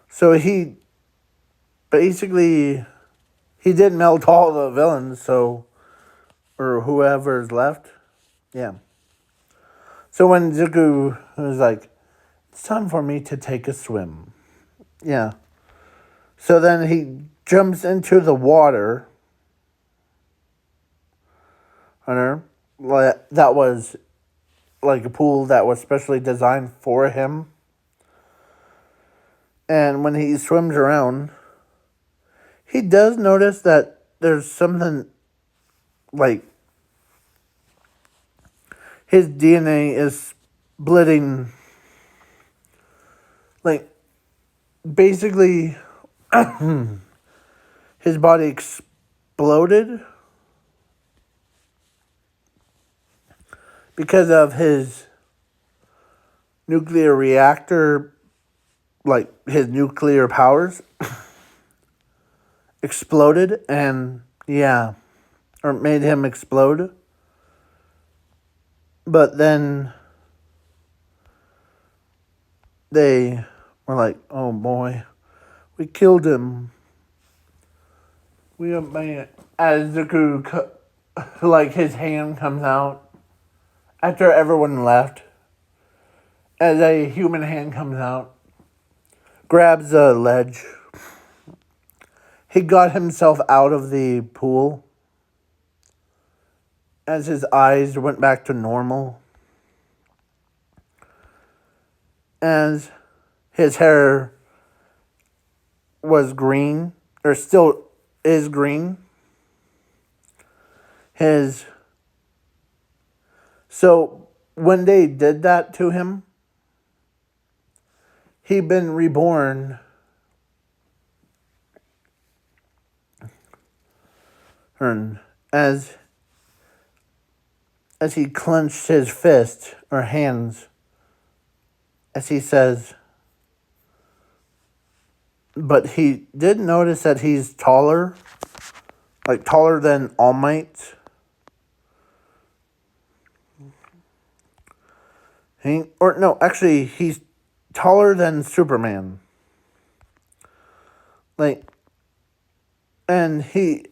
So he did melt all the villains, so, or whoever's left. Yeah. So when Zuko was like, it's time for me to take a swim. Yeah. So then he jumps into the water. That was like a pool that was specially designed for him. And when he swims around, he does notice that there's something like his DNA is splitting. Like, basically, his body exploded because of his nuclear reactor, like his nuclear powers exploded, and yeah, or made him explode. But then they were like, oh boy, we killed him. We made it. As Zuko, like his hand comes out after everyone left, as a human hand comes out, grabs a ledge. He got himself out of the pool as his eyes went back to normal. As his hair was green, or still is green. So when they did that to him, he'd been reborn as he clenched his fist or hands, as he says. But he did notice that he's taller, like taller than All Might. Actually, he's taller than Superman. Like, and he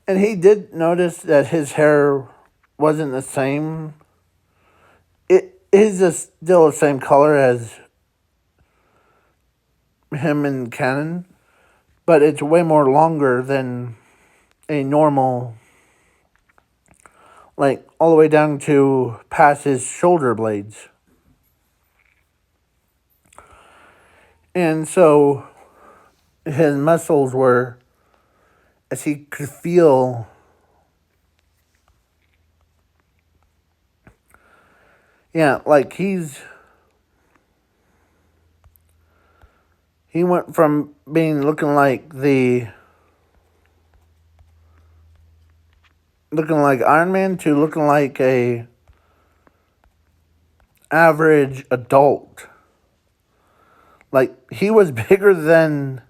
did notice that his hair wasn't the same. It is still the same color as him in canon, but it's way more longer than a normal, like all the way down to past his shoulder blades. And so his muscles were, as he could feel, yeah, like he went from looking like Iron Man to looking like a average adult. Like, he was bigger than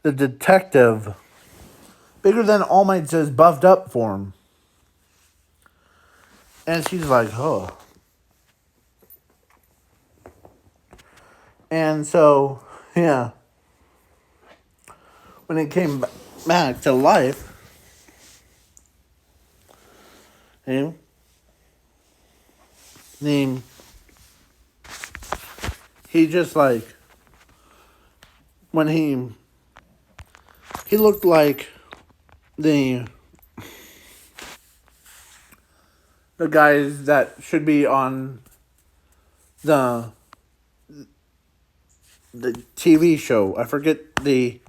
the detective, bigger than All Might's just buffed up form. And she's like, oh. And so, yeah. when he came back to life, he, he, he just like, when he looked like the guys that should be on the TV show. I forget the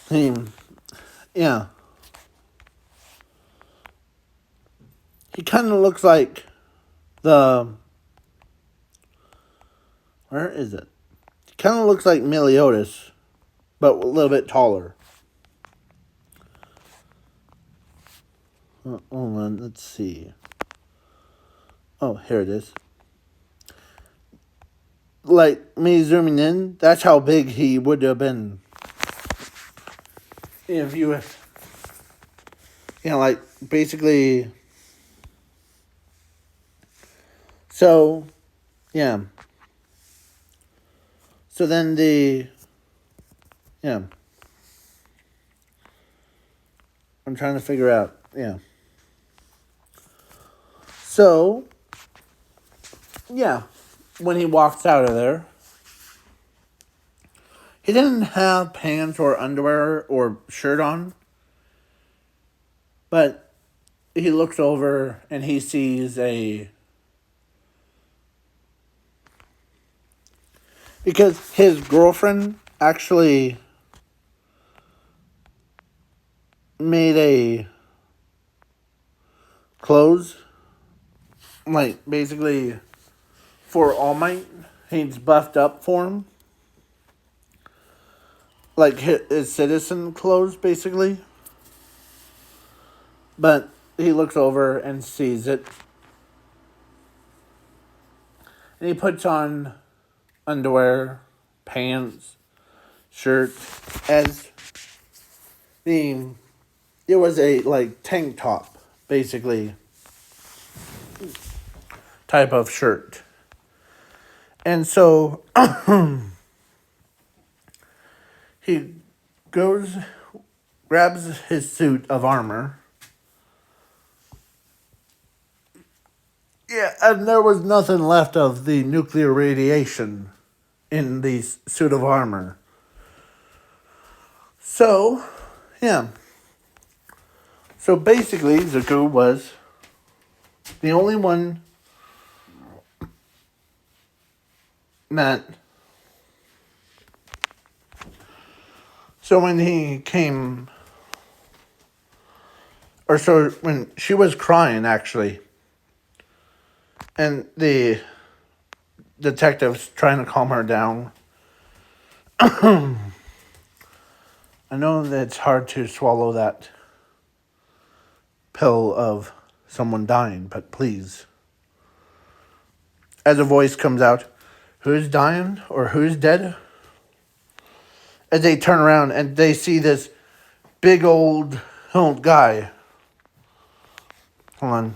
name. Yeah. He kind of looks like the... Where is it? He kind of looks like Meliodas, but a little bit taller. Hold on, let's see. Oh, here it is. Like, me zooming in, that's how big he would have been. If you... like, basically... So, yeah. So then yeah. I'm trying to figure out, yeah. So, yeah. When he walks out of there, he didn't have pants or underwear or shirt on. But he looks over and he sees because his girlfriend actually made a clothes, like, basically for All Might. He's buffed up for him. Like his citizen clothes, basically. But he looks over and sees it. And he puts on underwear, pants, shirt, as it was a, like, tank top, basically, type of shirt. And so, he grabs his suit of armor. Yeah, and there was nothing left of the nuclear radiation in the suit of armor. So, yeah. So basically, Zuko was the only one that... So when he came... So when she was crying, actually, and the detective's trying to calm her down. I know that it's hard to swallow that pill of someone dying, but please. As a voice comes out, who's dying or who's dead? As they turn around and they see this big old guy. Hold on.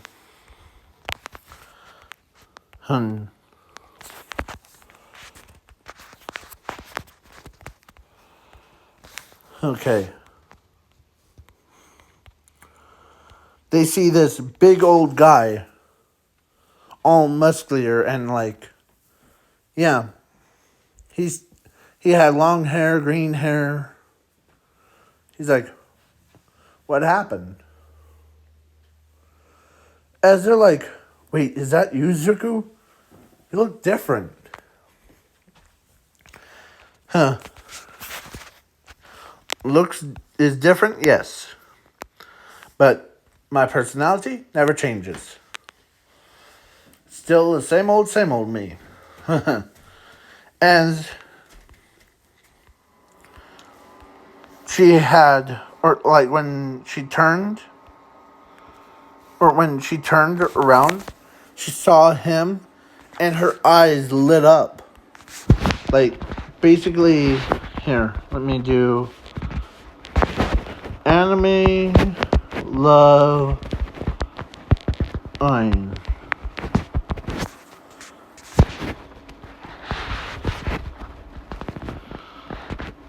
Okay. They see this big old guy, all muscular and, like, yeah. He had long hair, green hair. He's like, what happened? As they're like, wait, is that you, Zuko? You look different. Huh. Looks is different, yes. But my personality never changes. Still the same old me. And she had, or like when she turned around, she saw him and her eyes lit up. Like, basically, here, let me do anime love line.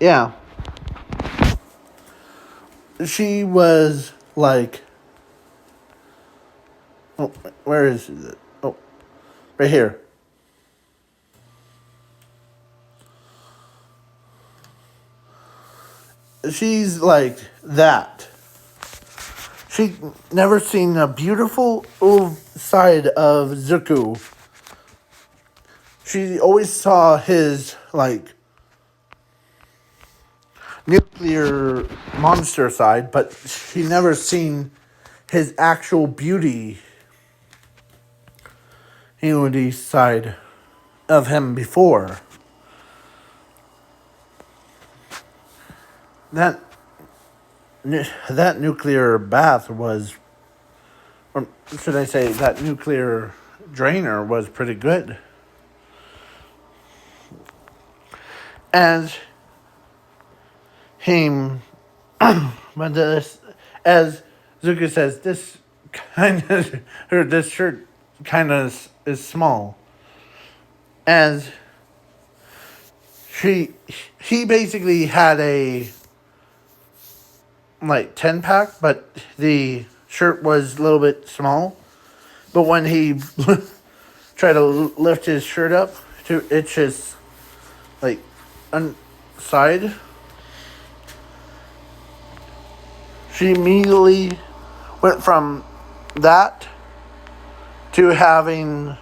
Yeah. she was like, oh, where is it? Oh, right here. She's like that. She never seen a beautiful side of Zuko. She always saw his like nuclear monster side, but she never seen his actual beauty side of him before. That nuclear bath was, or should I say, that nuclear drainer was pretty good. As him, but this, as Zuko says, this kind of, or this shirt kind of is small. As he basically had a like 10-pack, but the shirt was a little bit small. But when he tried to lift his shirt up to itch his like side, she immediately went from that to having,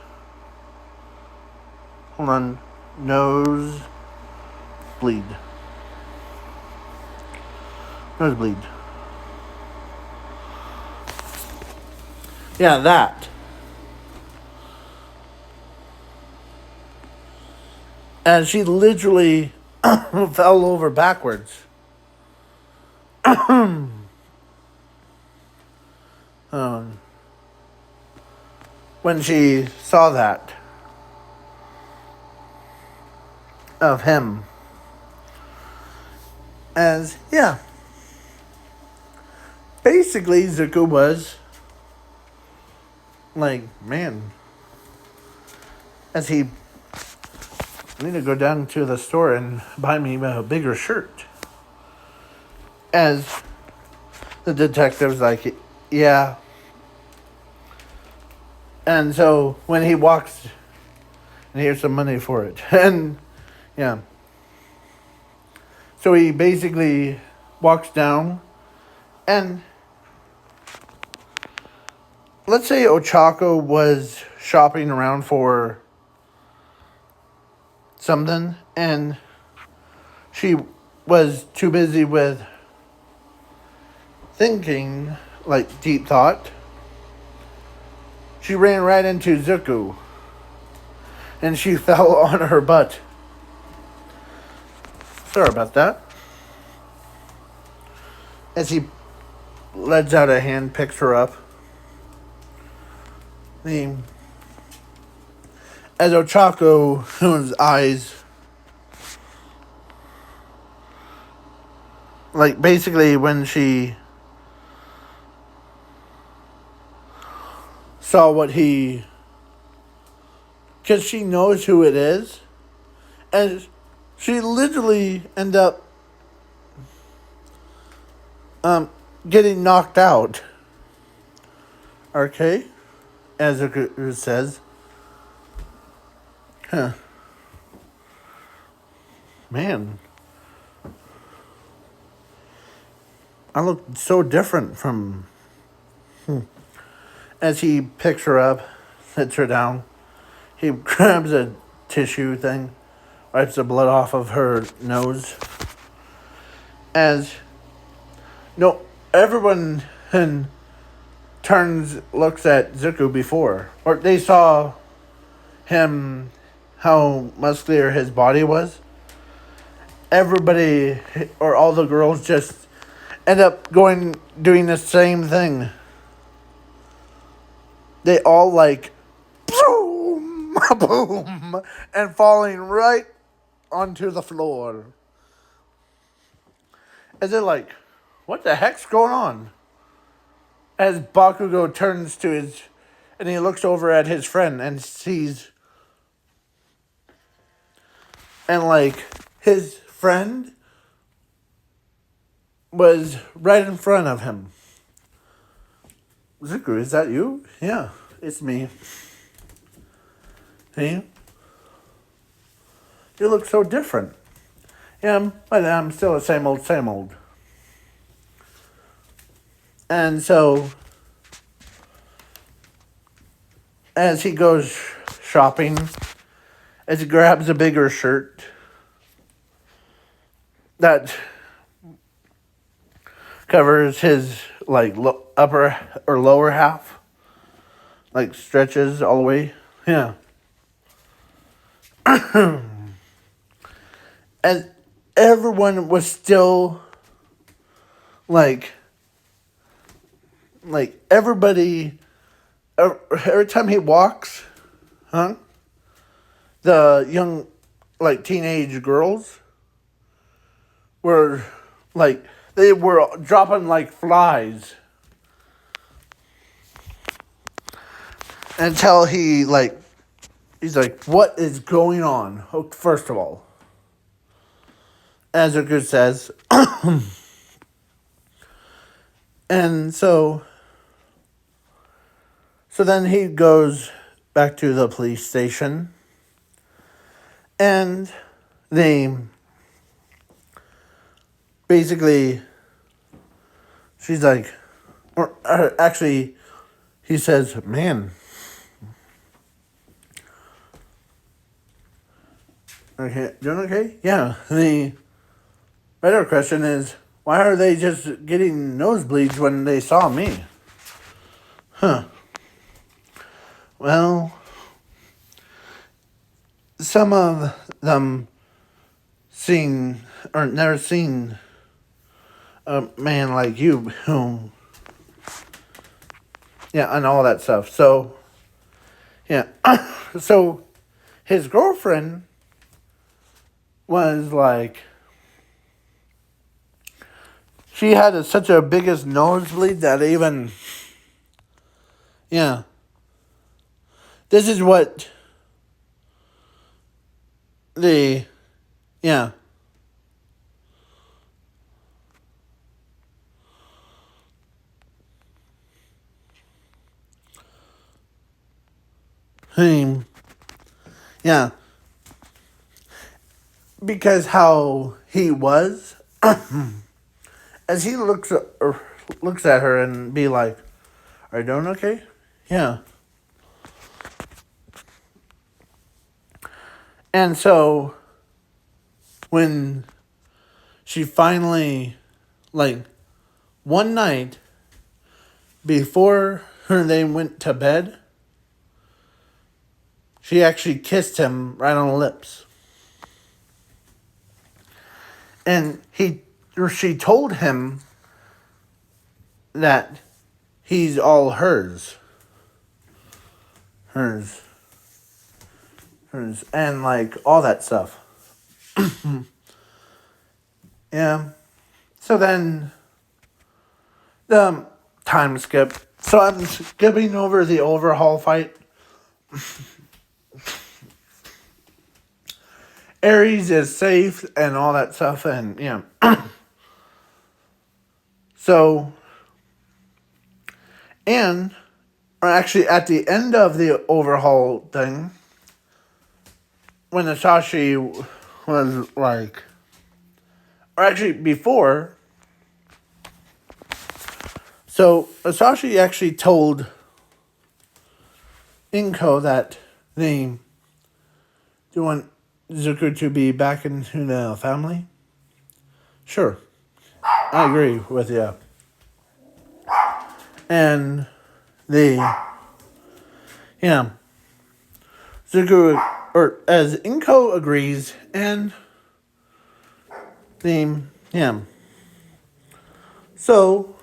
hold on, nose bleed. Nosebleed. Yeah, that. And she literally fell over backwards. When she saw that of him. As, yeah. Basically, Zuko was like, man, as he, I need to go down to the store and buy me a bigger shirt. As the detective's like, yeah. And so when he walks, and here's some money for it. And, yeah. So he basically walks down, and let's say Ochako was shopping around for something, and she was too busy with thinking, like deep thought. She ran right into Zuko, and she fell on her butt. Sorry about that. As he lets out a hand, picks her up. As Ochako's eyes, like basically when she saw what he, because she knows who it is, and she literally ended up getting knocked out. Okay, as it says. Huh. Man. I look so different from... As he picks her up, sits her down, he grabs a tissue thing, wipes the blood off of her nose. As... No, everyone looks at Zuko before. Or they saw him, how muscular his body was. Everybody, or all the girls, just end up doing the same thing. They all like, boom, boom, and falling right onto the floor. As they're like, what the heck's going on? As Bakugo turns to and he looks over at his friend and sees, and like, his friend was right in front of him. Zuko, is that you? Yeah, it's me. Hey, you look so different. Yeah, but I'm still the same old, same old. And so, as he goes shopping, as he grabs a bigger shirt that covers his like upper or lower half, like stretches all the way. Yeah. And everyone was still like everybody, every time he walks, huh? The young, like teenage girls were like, they were dropping like flies until he's like, what is going on? Oh, first of all, as Zuko says, and so then he goes back to the police station, and they basically, she's like, or actually, he says, man, okay, doing okay? Yeah. The better question is, why are they just getting nosebleeds when they saw me? Huh. Well, some of them never seen a man like you who, yeah, and all that stuff. So, yeah. So, his girlfriend was like, she had such a biggest nosebleed that even, yeah. This is what yeah. Yeah. Because how he was, as he looks at her and be like, "Are you doing okay?" Yeah. And so when she finally, like, one night before they went to bed, she actually kissed him right on the lips. And she told him that he's all hers. Hers. And like all that stuff. Yeah. So then the time skip. So I'm skipping over the overhaul fight. Ares is safe and all that stuff, and yeah. So, and actually at the end of the overhaul thing, when Asashi was like, or actually before, so Asashi actually told Inko that they do want Zuko to be back into the family. Sure, I agree with you. And yeah, Zuko, or as Inko agrees, and yeah. So,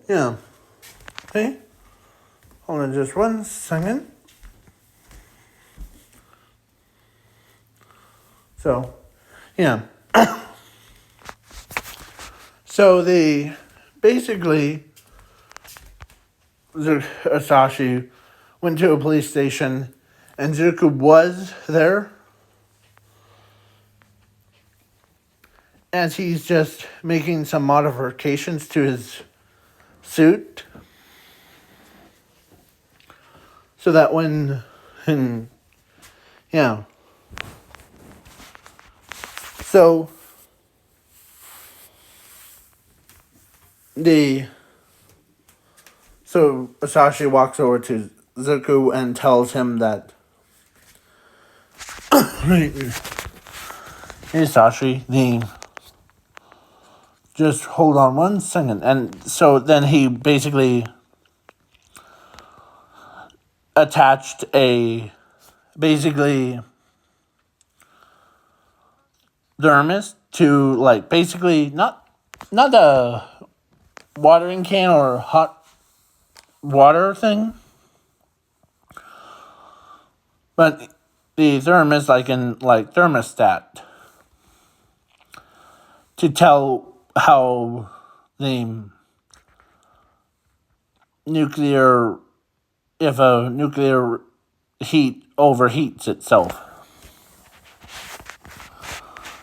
yeah. Okay, hold on just 1 second. So, yeah. So basically, Asashi went to a police station, and Zuko was there. as he's just making some modifications to his suit so that and yeah. So the so Asashi walks over to Zuko and tells him that hey Asashi, just hold on one second. And so then he basically attached a basically thermos to like basically not a watering can or hot water thing, but the thermos like in like thermostat to tell how the nuclear if a nuclear heat overheats itself.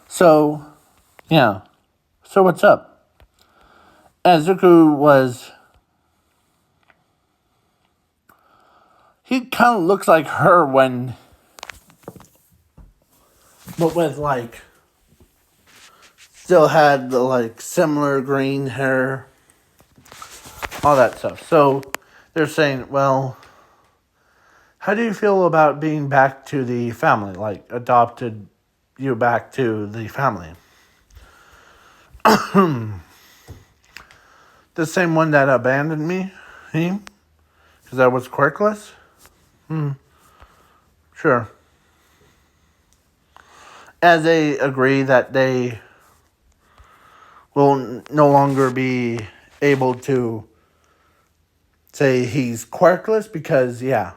So, yeah. So what's up? As Zuko was... He kind of looks like her when... But with, like... Still had the, like, similar green hair. All that stuff. So, they're saying, well... How do you feel about being back to the family? Like, adopted you back to the family? The same one that abandoned me? Because I was quirkless? Sure. As they agree that they will no longer be able to say he's quirkless because, yeah.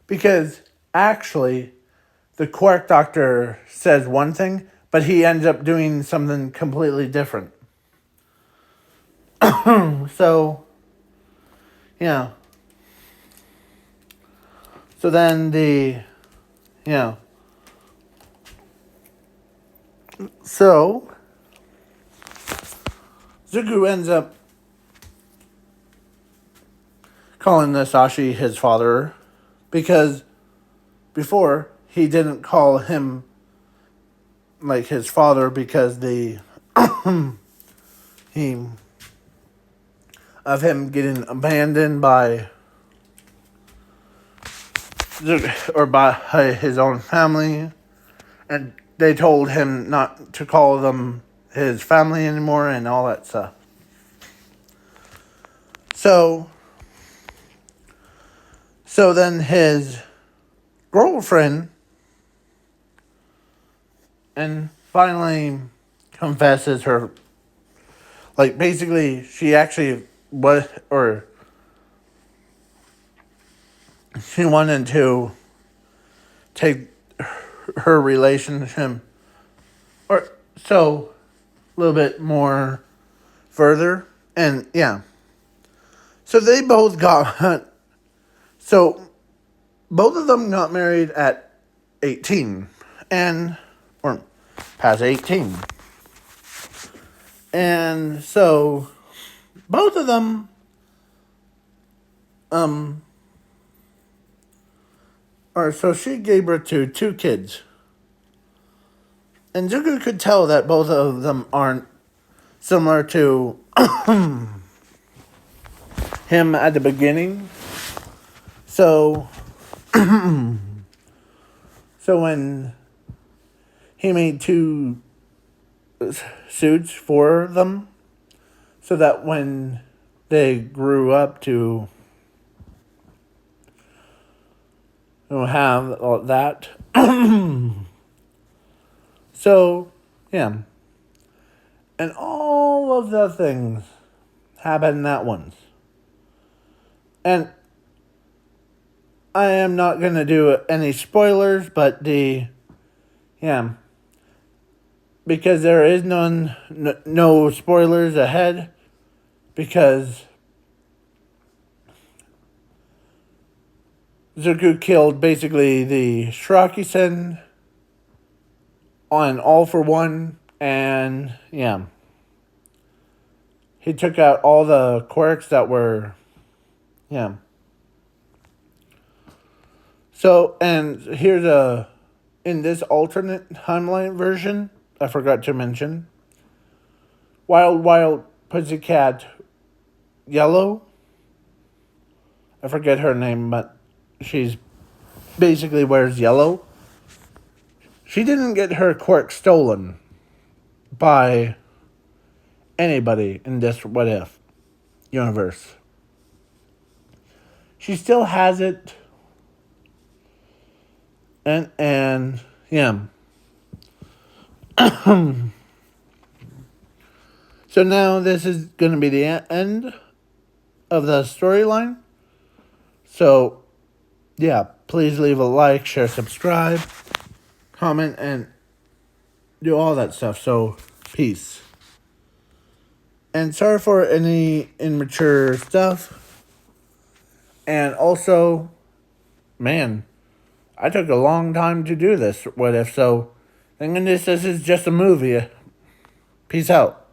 Because actually, the quirk doctor says one thing, but he ends up doing something completely different. So, yeah. So then So, Zuko ends up calling Nasashi his father because before he didn't call him like his father because he of him getting abandoned by or by his own family, and they told him not to call them his family anymore and all that stuff. So then his girlfriend and finally confesses her, like basically she actually was, or she wanted to take her relationship or so a little bit more further, and yeah. So they both got so both of them got married at 18 and or past 18. And so both of them or so she gave birth to 2 kids. And Zuko could tell that both of them aren't similar to him at the beginning. So when he made 2 suits for them, so that when they grew up to have that. So, yeah. And all of the things happened at once. And I am not going to do any spoilers, but because there is no spoilers ahead, because Zuko killed basically the Shiraki-sen on All for One, and yeah. He took out all the quirks that were, yeah. So, and here's in this alternate timeline version, I forgot to mention, Wild Pussycat Yellow, I forget her name, but she's basically wears yellow. She didn't get her quirk stolen by anybody in this What If universe. She still has it, and yeah. So now this is going to be the end of the storyline. So, yeah, please leave a like, share, subscribe, comment, and do all that stuff. So, peace. And sorry for any immature stuff. And also, man, I took a long time to do this. What if? So, thank goodness this is just a movie. Peace out.